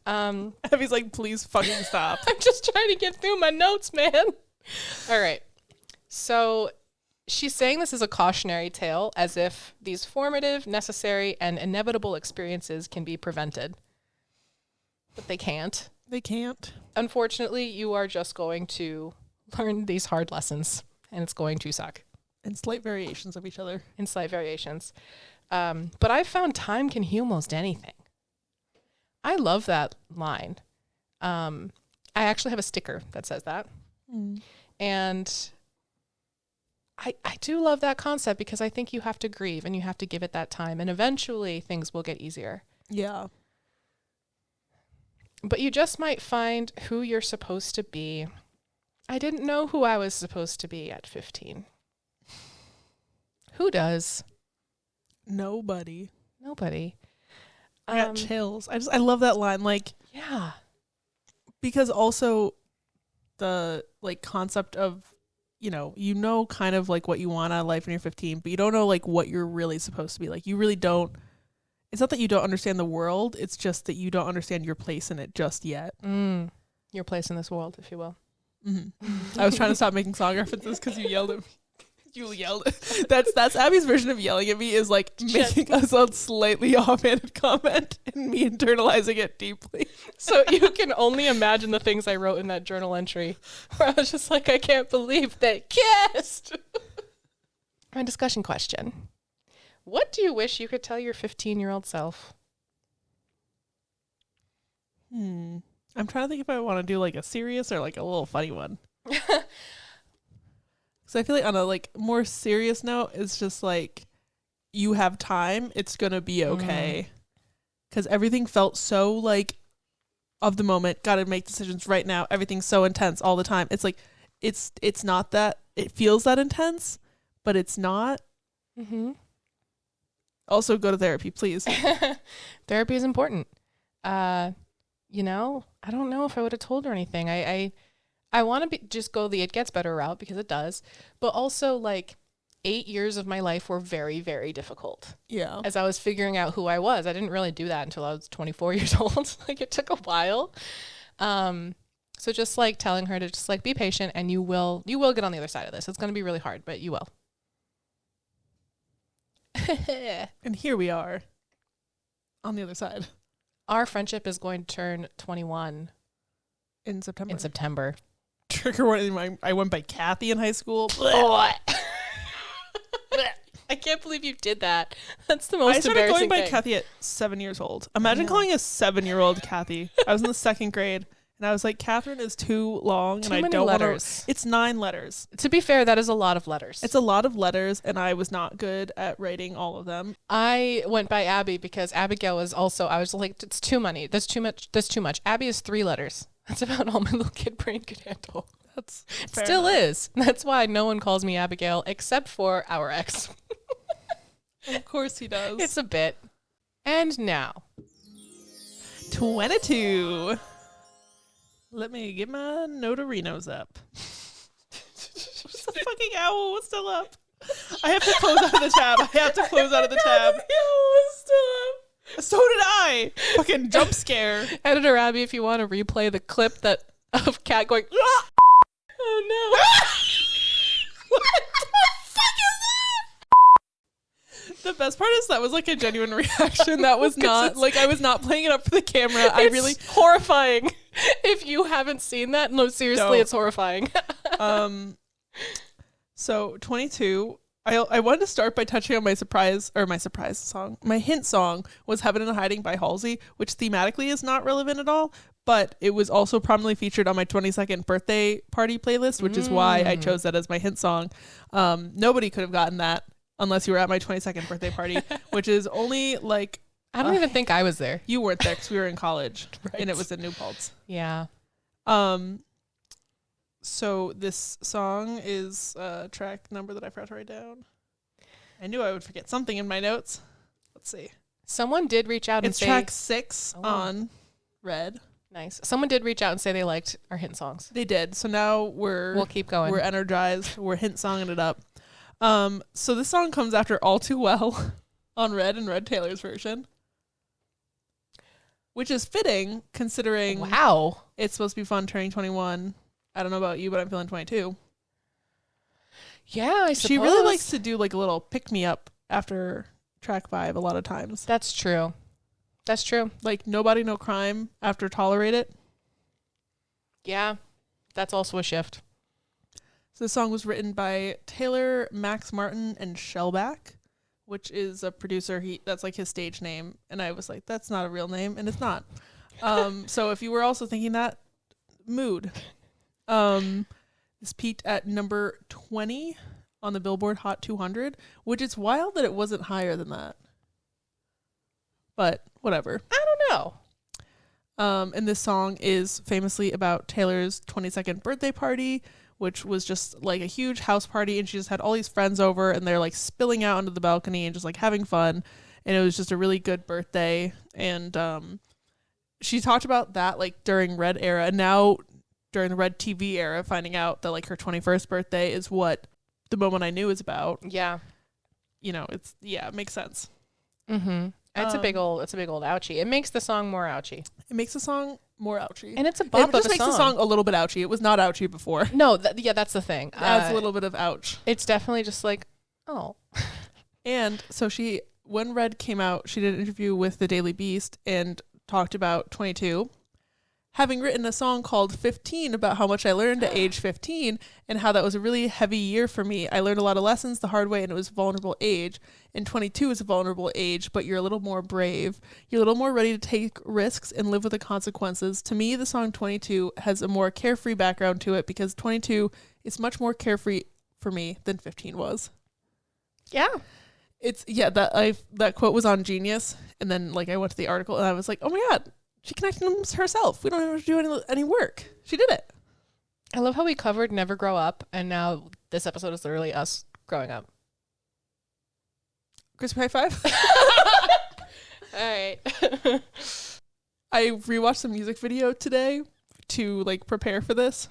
Abby's like, please fucking stop. I'm just trying to get through my notes, man. All right. So she's saying this is a cautionary tale, as if these formative, necessary, and inevitable experiences can be prevented. But they can't. They can't. Unfortunately, you are just going to learn these hard lessons, and it's going to suck. And slight variations of each other. In slight variations. But I've found time can heal most anything. I love that line. I actually have a sticker that says that. And I do love that concept because I think you have to grieve and you have to give it that time. And eventually things will get easier. Yeah. But you just might find who you're supposed to be. I didn't know who I was supposed to be at 15. Who does? Nobody. I got chills. I love that line. Like, yeah. Because also the like concept of, you know kind of like what you want out of life when you're 15, but you don't know like what you're really supposed to be. Like you really don't. It's not that you don't understand the world. It's just that you don't understand your place in it just yet. Your place in this world, if you will. Mm-hmm. I was trying to stop making song references because you yelled at me. You yelled. That's Abby's version of yelling at me, is like making a slightly offhanded comment and me internalizing it deeply. So you can only imagine the things I wrote in that journal entry where I was just like, I can't believe they kissed. My discussion question. What do you wish you could tell your 15-year-old self? I'm trying to think if I want to do like a serious or like a little funny one. So I feel like on a like more serious note, it's just like you have time. It's going to be okay. Because everything felt so like of the moment. Got to make decisions right now. Everything's so intense all the time. It's like it's not that it feels that intense, but it's not. Also go to therapy, please. Therapy is important. I don't know if I would have told her anything. I want to just go the it gets better route because it does. But also, like, 8 years of my life were very, very difficult. Yeah. As I was figuring out who I was. I didn't really do that until I was 24 years old. Like, it took a while. So just, like, telling her to just, like, be patient and you will get on the other side of this. It's going to be really hard, but you will. And here we are on the other side. Our friendship is going to turn 21 in September. Trigger warning, I went by Kathy in high school. I can't believe you did that. That's the most embarrassing thing. I started going by Kathy at 7 years old. Imagine calling a 7-year-old Kathy. I was in the second grade. And I was like, Catherine is too long, and I don't want to. It's 9 letters. To be fair, that is a lot of letters. It's a lot of letters, and I was not good at writing all of them. I went by Abby because Abigail was also. I was like, it's too many. That's too much. That's too much. Abby is 3 letters. That's about all my little kid brain could handle. That's still is. That's why no one calls me Abigail except for our ex. Of course he does. It's a bit. And now, 22. Let me get my notorinos up. What's the fucking owl? What's still up? I have to close out of the tab. So did I. Fucking jump scare. Editor Abby, if you want to replay the clip of Kat going, ah! Oh no. What the fuck is that? The best part is that was like a genuine reaction. That was not like I was not playing it up for the camera. It's horrifying. If you haven't seen that, no, seriously, it's horrifying. So 22. I wanted to start by touching on my song. My hint song was Heaven and Hiding by Halsey, which thematically is not relevant at all, but it was also prominently featured on my 22nd birthday party playlist, which is why I chose that as my hint song. Nobody could have gotten that unless you were at my 22nd birthday party, which is only like... I don't even think I was there. You weren't there because we were in college, right. And it was in New Paltz. Yeah. So this song is a track number that I forgot to write down. I knew I would forget something in my notes. Let's see. Someone did reach out and say... It's track 6 on Red. Nice. Someone did reach out and say they liked our hint songs. They did. So now We'll keep going. We're energized. We're hint songing it up. So this song comes after All Too Well on Red and Red Taylor's version, which is fitting considering Wow. it's supposed to be fun turning 21. I don't know about you, but I'm feeling 22. Yeah, I suppose. She really likes to do like a little pick me up after track 5 a lot of times. That's true. That's true. Like Nobody No Crime after Tolerate It. Yeah, that's also a shift. So the song was written by Taylor, Max Martin, and Shellback, which is a producer. That's like his stage name. And I was like, that's not a real name, and it's not. So if you were also thinking that, mood. This peaked at number 20 on the Billboard Hot 200, which is wild that it wasn't higher than that. But whatever. I don't know. And this song is famously about Taylor's 22nd birthday party, which was just like a huge house party, and she just had all these friends over, and they're like spilling out onto the balcony and just like having fun, and it was just a really good birthday. And she talked about that like during Red era, and now during the Red TV era, finding out that like her 21st birthday is what The Moment I Knew is about. Yeah. You know, it makes sense. Mm-hmm. It's a big old ouchie. It makes the song more ouchie. It makes the song more ouchie. And it's a bop It just of a makes the song a little bit ouchie. It was not ouchie before. No, that's the thing. It adds a little bit of ouch. It's definitely just like, oh. And so when Red came out, she did an interview with the Daily Beast and talked about 22. Having written a song called 15 about how much I learned at age 15 and how that was a really heavy year for me. I learned a lot of lessons the hard way, and it was a vulnerable age. And 22 is a vulnerable age, but you're a little more brave. You're a little more ready to take risks and live with the consequences. To me, the song 22 has a more carefree background to it because 22 is much more carefree for me than 15 was. Yeah. That quote was on Genius, and then like I went to the article and I was like, oh my God, she connected them herself. We don't have to do any work. She did it. I love how we covered Never Grow Up, and now this episode is literally us growing up. Crispy high five. All right. I rewatched the music video today to like prepare for this.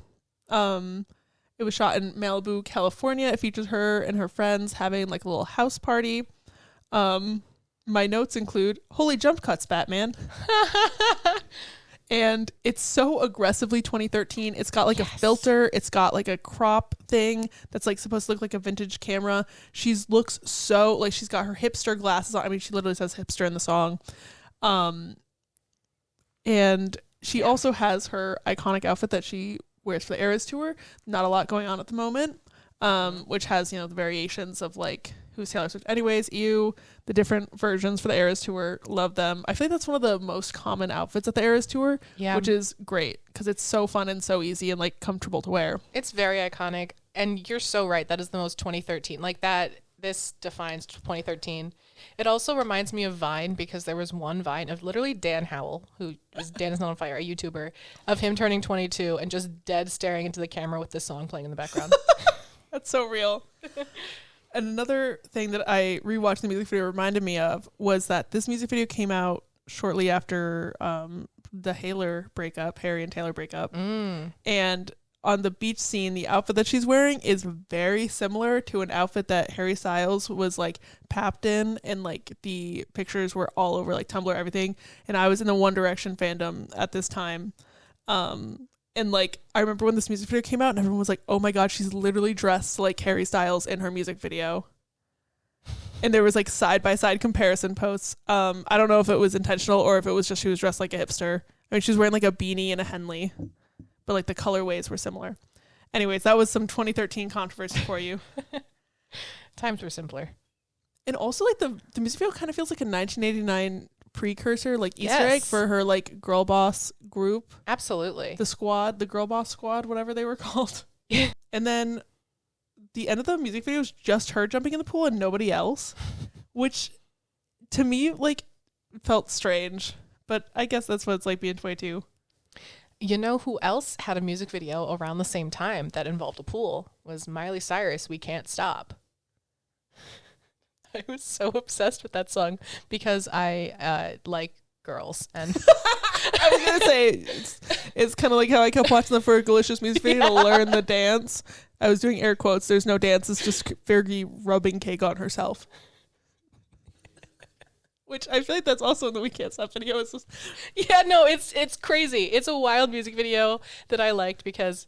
It was shot in Malibu, California. It features her and her friends having like a little house party. My notes include holy jump cuts, Batman. And it's so aggressively 2013. It's got like a filter. It's got like a crop thing that's like supposed to look like a vintage camera. She looks so like she's got her hipster glasses on. I mean, she literally says hipster in the song. And she also has her iconic outfit that she wears for the Eras tour. Not a lot going on at the moment. Which has, the variations of like Who's Taylor Swift Anyways, Ew, the different versions for the Eras tour. Love them. I feel like that's one of the most common outfits at the Eras tour, which is great because it's so fun and so easy and like comfortable to wear. It's very iconic, and you're so right. That is the most 2013. Like that, this defines 2013. It also reminds me of Vine because there was one Vine of literally Dan Howell, who is Dan is Not on Fire, a YouTuber, of him turning 22 and just dead staring into the camera with this song playing in the background. That's so real. And another thing that I rewatched the music video reminded me of was that this music video came out shortly after the Harry and Taylor breakup. And on the beach scene, the outfit that she's wearing is very similar to an outfit that Harry Styles was like papped in, and like the pictures were all over like Tumblr, everything. And I was in the One Direction fandom at this time. And like I remember when this music video came out and everyone was like, oh my God, she's literally dressed like Harry Styles in her music video. And there was like side-by-side comparison posts. I don't know if it was intentional or if it was just she was dressed like a hipster. I mean, she was wearing like a beanie and a Henley, but like the colorways were similar. Anyways, that was some 2013 controversy for you. Times were simpler. And also like the music video kind of feels like a 1989 precursor, like Easter egg for her like girl boss group. Absolutely. The girl boss squad, whatever they were called. And then the end of the music video is just her jumping in the pool and nobody else, which to me like felt strange, but I guess that's what it's like being 22. You know who else had a music video around the same time that involved a pool? Was Miley Cyrus, We Can't Stop. I was so obsessed with that song because I like girls. And I was gonna say it's kind of like how I kept watching the Fergalicious music video to learn the dance. I was doing air quotes. There's no dance. It's just Fergie rubbing cake on herself. Which I feel like that's also in the We Can't Stop video. It's just yeah, no, it's crazy. It's a wild music video that I liked because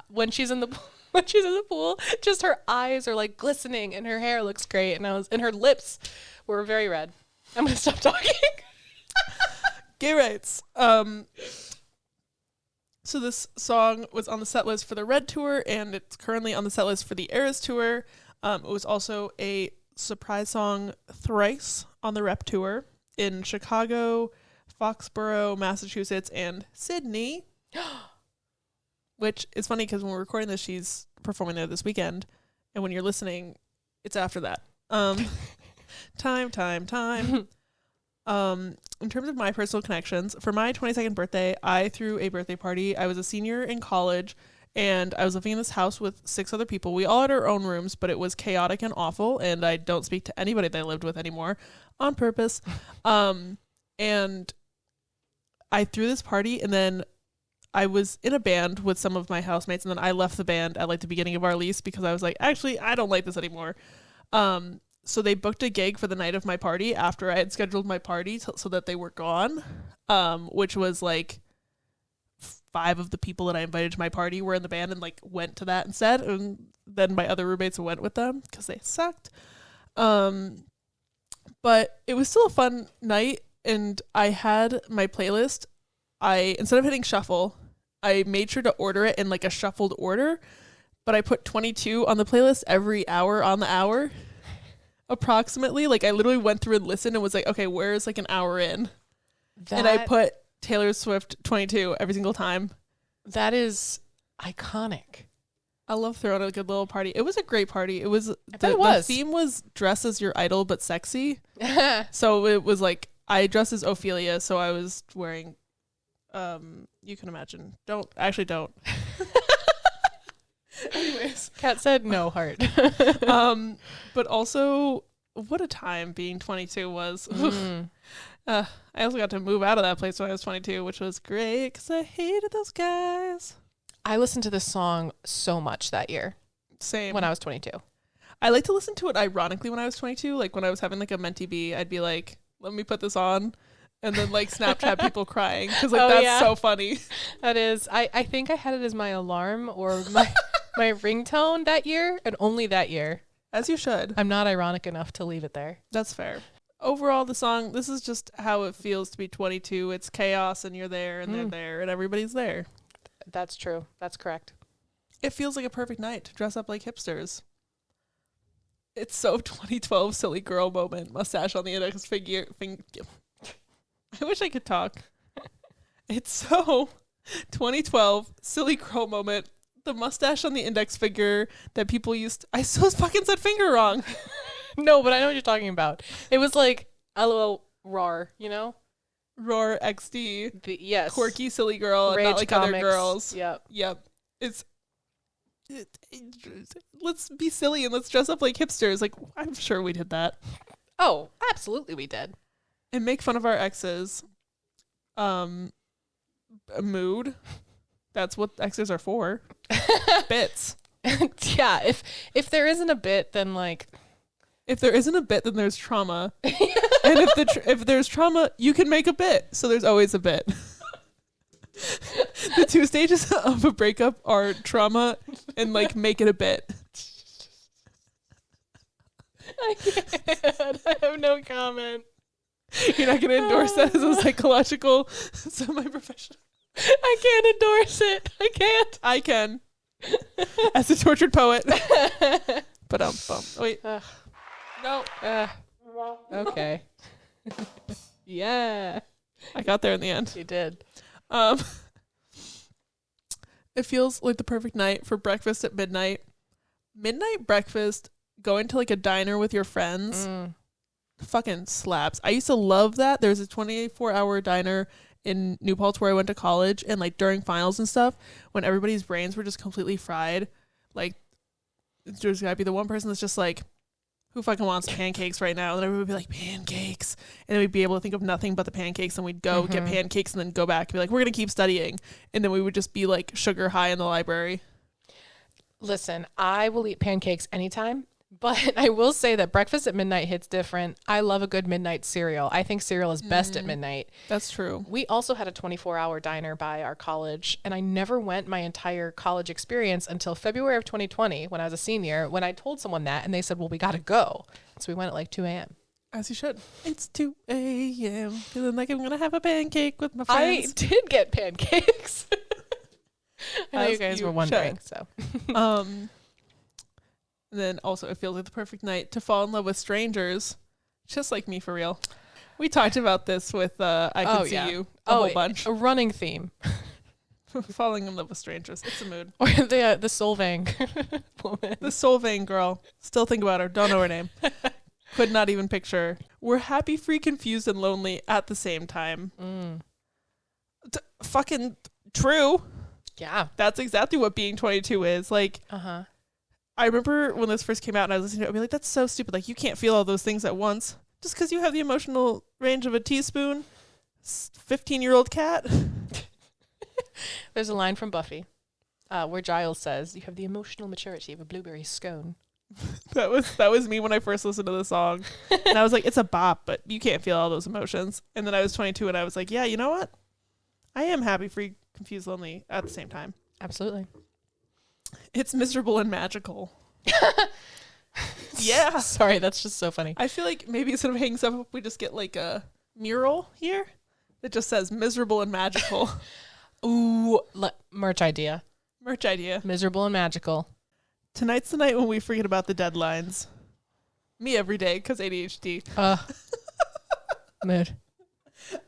when she's in the pool, just her eyes are like glistening and her hair looks great, and her lips were very red. I'm gonna stop talking. gay rights. So this song was on the set list for the Red Tour, and it's currently on the set list for the Eras Tour. It was also a surprise song thrice on the Rep Tour in Chicago, Foxborough, Massachusetts, and Sydney. Which is funny because when we're recording this, she's performing there this weekend, and when you're listening, it's after that. Time. In terms of my personal connections, for my 22nd birthday, I threw a birthday party. I was a senior in college, and I was living in this house with 6 other people. We all had our own rooms, but it was chaotic and awful, and I don't speak to anybody that I lived with anymore on purpose. And I threw this party, and then I was in a band with some of my housemates, and then I left the band at like the beginning of our lease because I was like, actually, I don't like this anymore. So they booked a gig for the night of my party after I had scheduled my party so that they were gone, which was like 5 of the people that I invited to my party were in the band and like went to that instead. And then my other roommates went with them because they sucked. But it was still a fun night, and I had my playlist. Instead of hitting shuffle, I made sure to order it in like a shuffled order, but I put 22 on the playlist every hour on the hour. Approximately, like I literally went through and listened and was like, okay, where is like an hour in? And I put Taylor Swift 22 every single time. That is iconic. I love throwing a good little party. It was a great party. The theme was dress as your idol but sexy. So it was like I dressed as Ophelia, so I was wearing you can imagine. Don't. Anyways, Kat said no heart. But also, what a time being 22 was. I also got to move out of that place when I was 22, which was great because I hated those guys. I listened to this song so much that year. Same. When I was 22. I like to listen to it ironically when I was 22. Like when I was having like a mentee bee, I'd be like, let me put this on. And then like Snapchat people crying because like that's so funny. That is. I think I had it as my alarm or my ringtone that year, and only that year. As you should. I'm not ironic enough to leave it there. That's fair. Overall, the song, this is just how it feels to be 22. It's chaos, and you're there, and they're there, and everybody's there. That's true. That's correct. It feels like a perfect night to dress up like hipsters. It's so 2012 silly girl moment. Mustache on the index finger. I wish I could talk. It's so 2012 silly girl moment. The mustache on the index finger that people used. I still fucking said finger wrong. No, but I know what you're talking about. It was like LOL RAR, you know? RAR XD. Yes. Quirky silly girl, Rage not like comics. other girls. Yep. Let's be silly and let's dress up like hipsters. Like, I'm sure we did that. Oh, absolutely we did. And make fun of our exes. Mood. That's what exes are for. Bits. Yeah, if there isn't a bit, then like... If there isn't a bit, then there's trauma. And if there's trauma, you can make a bit. So there's always a bit. The 2 stages of a breakup are trauma and like make it a bit. I can't. I have no comment. You're not going to endorse that as a psychological semi-professional? I can't endorse it. I can't. I can. As a tortured poet. But wait. No. Okay. Yeah. I got there in the end. You did. It feels like the perfect night for breakfast at midnight. Midnight breakfast, going to like a diner with your friends. Fucking slaps. I used to love that. There's a 24-hour diner in New Paltz where I went to college, and like during finals and stuff, when everybody's brains were just completely fried, like there's gotta be the one person that's just like, who fucking wants pancakes right now? And everyone would be like, pancakes. And then we'd be able to think of nothing but the pancakes, and we'd go get pancakes and then go back and be like, we're going to keep studying. And then we would just be like sugar high in the library. Listen, I will eat pancakes anytime, but I will say that breakfast at midnight hits different. I love a good midnight cereal. I think cereal is best at midnight. That's true. We also had a 24-hour diner by our college, and I never went my entire college experience until February of 2020 when I was a senior, when I told someone that, and they said, well, we got to go. So we went at like 2 a.m. As you should. It's 2 a.m. feeling like I'm going to have a pancake with my friends. I did get pancakes. I know you guys were wondering. So, and then also it feels like the perfect night to fall in love with strangers, just like me for real. We talked about this with I Could See You a whole bunch. A running theme. Falling in love with strangers. It's a mood. Or the Solvang woman. The Solvang girl. Still think about her. Don't know her name. Could not even picture her. We're happy, free, confused, and lonely at the same time. Fucking true. Yeah. That's exactly what being 22 is. Like, I remember when this first came out and I was listening to it, I'd be like, that's so stupid. Like, you can't feel all those things at once. Just because you have the emotional range of a teaspoon, 15-year-old cat. There's a line from Buffy where Giles says, you have the emotional maturity of a blueberry scone. That was me when I first listened to the song. And I was like, it's a bop, but you can't feel all those emotions. And then I was 22 and I was like, yeah, you know what? I am happy, free, confused, lonely at the same time. Absolutely. It's miserable and magical. Yeah. Sorry, that's just so funny. I feel like maybe instead of hanging stuff up, we just get like a mural here that just says miserable and magical. Ooh, merch idea. Merch idea. Miserable and magical. Tonight's the night when we forget about the deadlines. Me every day, because ADHD. Mood.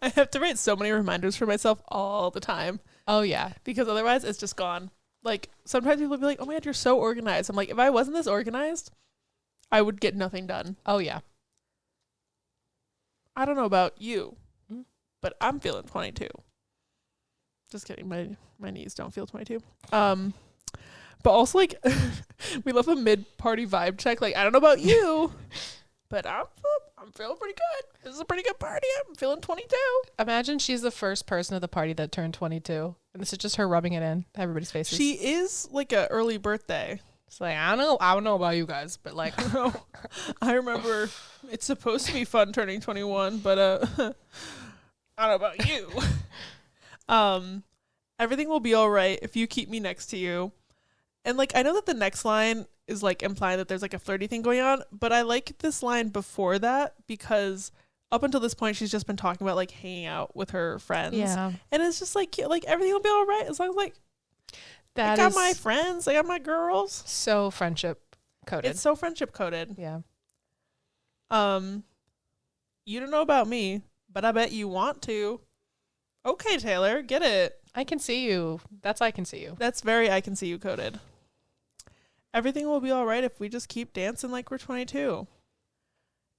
I have to write so many reminders for myself all the time. Oh, yeah. Because otherwise it's just gone. Like, sometimes people will be like, oh my God, you're so organized. I'm like, if I wasn't this organized, I would get nothing done. Oh, yeah. I don't know about you, but I'm feeling 22. Just kidding. My knees don't feel 22. But also, like, we love a mid-party vibe check. Like, I don't know about you, but I'm feeling pretty good. This is a pretty good party. I'm feeling 22. Imagine she's the first person at the party that turned 22. And this is just her rubbing it in everybody's faces. She is like an early birthday. It's like, I don't know about you guys, but like, I remember it's supposed to be fun turning 21, but I don't know about you. Everything will be all right if you keep me next to you. And like, I know that the next line is like implying that there's like a flirty thing going on, but I like this line before that because up until this point, she's just been talking about like hanging out with her friends. Yeah. And it's just like everything will be all right as long as like I got my friends, I got my girls. So friendship coded. It's so friendship coded. Yeah. You don't know about me, but I bet you want to. Okay, Taylor, get it. I can see you. That's I can see you. That's very I can see you coded. Everything will be all right if we just keep dancing like we're 22.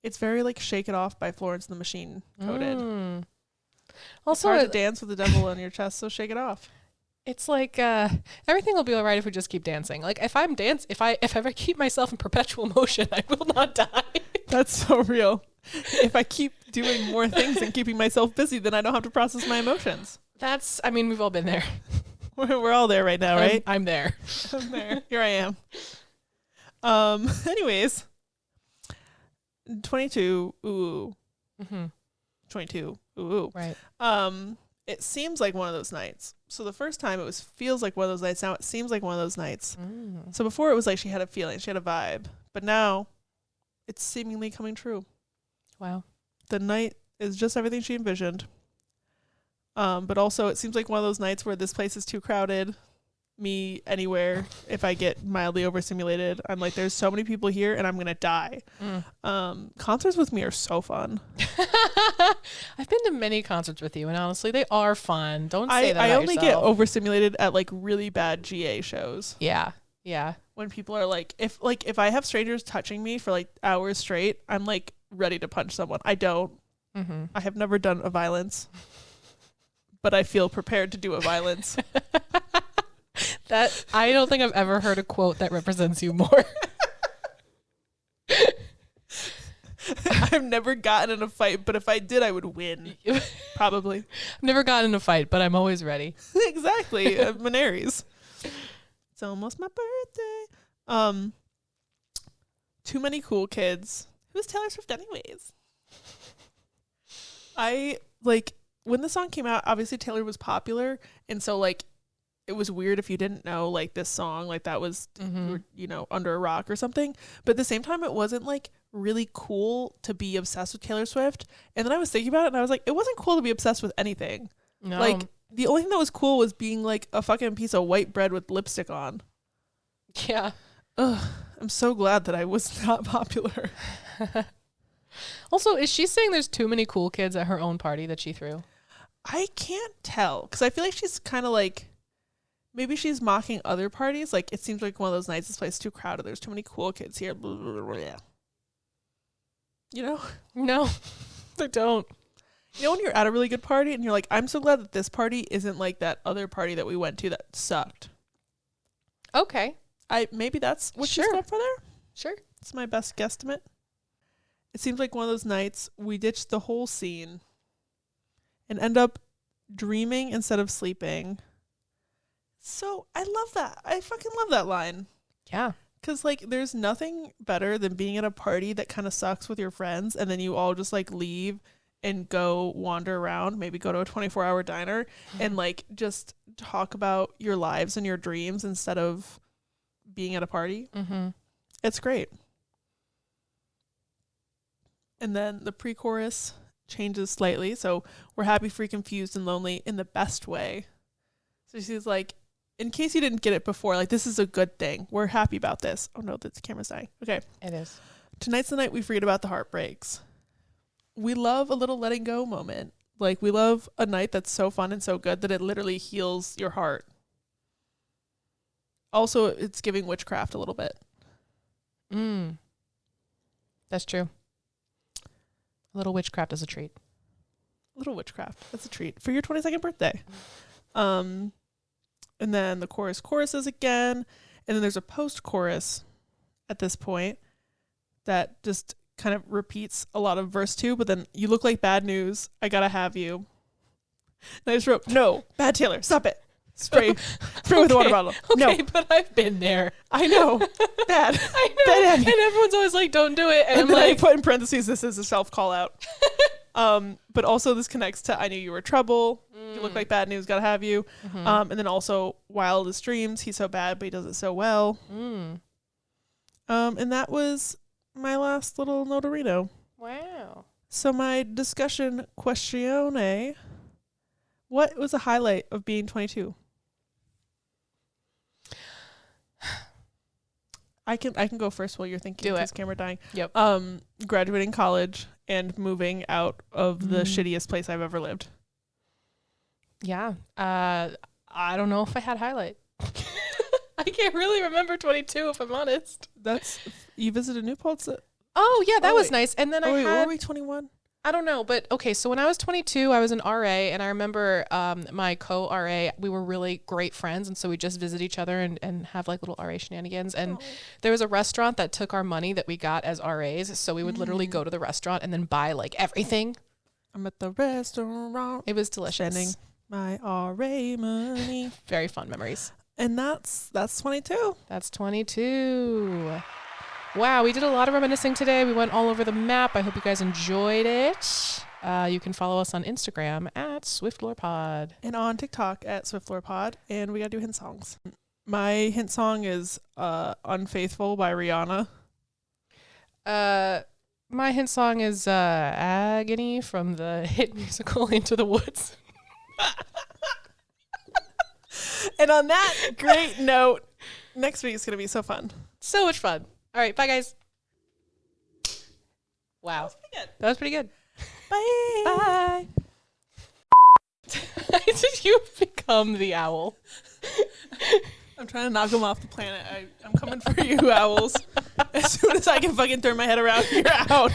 It's very like Shake It Off by Florence and the Machine coded. Also, it's hard to dance with the devil on your chest, so shake it off. It's like everything will be all right if we just keep dancing. Like if I ever keep myself in perpetual motion, I will not die. That's so real. If I keep doing more things and keeping myself busy, then I don't have to process my emotions. I mean, we've all been there. We're all there right now, right? I'm there. I'm there. Here I am. Anyways, 22. Ooh. 22. Ooh. Right. It seems like one of those nights. So the first time feels like one of those nights. Now it seems like one of those nights. So before it was like she had a feeling, she had a vibe, but now it's seemingly coming true. Wow. The night is just everything she envisioned. But also it seems like one of those nights where this place is too crowded. Me anywhere, if I get mildly overstimulated, I'm like, there's so many people here and I'm going to die. Concerts with me are so fun. I've been to many concerts with you and honestly, they are fun. Don't say that I about only yourself. get overstimulated at like really bad GA shows. Yeah. Yeah. When people are like, if I have strangers touching me for like hours straight, I'm like ready to punch someone. I don't. I have never done a violence, but I feel prepared to do a violence. That I don't think I've ever heard a quote that represents you more. I've never gotten in a fight, but if I did, I would win. Probably. I've never gotten in a fight, but I'm always ready. Exactly. I'm an Aries. It's almost my birthday. Too Many Cool Kids. Who's Taylor Swift anyways? I, like, when the song came out, obviously Taylor was popular, and so, like, it was weird if you didn't know, like, this song, like, that was, you know, under a rock or something. But at the same time, it wasn't, like, really cool to be obsessed with Taylor Swift. And then I was thinking about it, and I was like, it wasn't cool to be obsessed with anything. No. Like, the only thing that was cool was being, like, a fucking piece of white bread with lipstick on. Yeah. Ugh, I'm so glad that I was not popular. Also, is she saying there's too many cool kids at her own party that she threw? I can't tell, because I feel like she's kind of, like, maybe she's mocking other parties. Like, it seems like one of those nights, this place is too crowded. There's too many cool kids here. Blah, blah, blah, blah. You know? No, I don't. You know when you're at a really good party and you're like, I'm so glad that this party isn't like that other party that we went to that sucked. Okay. Maybe that's what she's Sure. going for there. Sure. It's my best guesstimate. It seems like one of those nights we ditched the whole scene and end up dreaming instead of sleeping. So I love that. I fucking love that line. Yeah. Because, like, there's nothing better than being at a party that kind of sucks with your friends and then you all just, like, leave and go wander around, maybe go to a 24-hour diner and, like, just talk about your lives and your dreams instead of being at a party. Mm-hmm. It's great. And then the pre-chorus changes slightly. So we're happy, free, confused, and lonely in the best way. So she's like, in case you didn't get it before, like, this is a good thing. We're happy about this. Oh no, the camera's dying. Okay. It is. Tonight's the night we forget about the heartbreaks. We love a little letting go moment. Like, we love a night that's so fun and so good that it literally heals your heart. Also, it's giving witchcraft a little bit. That's true. A little witchcraft is a treat. A little witchcraft. That's a treat for your 22nd birthday. And then the choruses again. And then there's a post-chorus at this point that just kind of repeats a lot of verse 2, but then you look like bad news. I gotta have you. And I just wrote, no, bad Taylor, stop it. Spray with a water bottle. Okay, No, but I've been there. I know. Bad. I know. Bad And everyone's always like, don't do it. And I'm then like, I put in parentheses, this is a self-call out. But also this connects to I knew you were trouble. You look like bad news, gotta have you. And then also wildest dreams. He's so bad, but he does it so well. And that was my last little notorino. wow. So my discussion questione, what was the highlight of being 22? I can go first while you're thinking. Do it. His camera dying. Yep. Graduating college and moving out of the shittiest place I've ever lived. Yeah. I don't know if I had highlight. I can't really remember 22 if I'm honest. You visited New Paltz? Oh yeah, that Oh, was wait. nice. And then Were we 21? I don't know, but okay, so when I was 22, I was an RA, and I remember my co-RA, we were really great friends, and so we just visit each other and have like little RA shenanigans. And there was a restaurant that took our money that we got as RAs, so we would literally go to the restaurant and then buy like everything. I'm at the restaurant. It was delicious. Spending my RA money. Very fun memories. And that's 22. That's 22. Wow, we did a lot of reminiscing today. We went all over the map. I hope you guys enjoyed it. You can follow us on Instagram at SwiftLorePod. And on TikTok at SwiftLorePod. And we got to do hint songs. My hint song is Unfaithful by Rihanna. My hint song is Agony from the hit musical Into the Woods. And on that great note, next week is going to be so fun. So much fun. All right, bye guys. Wow. That was pretty good. Bye. Bye. Did you become the owl? I'm trying to knock them off the planet. I'm coming for you, owls. As soon as I can fucking turn my head around, you're out.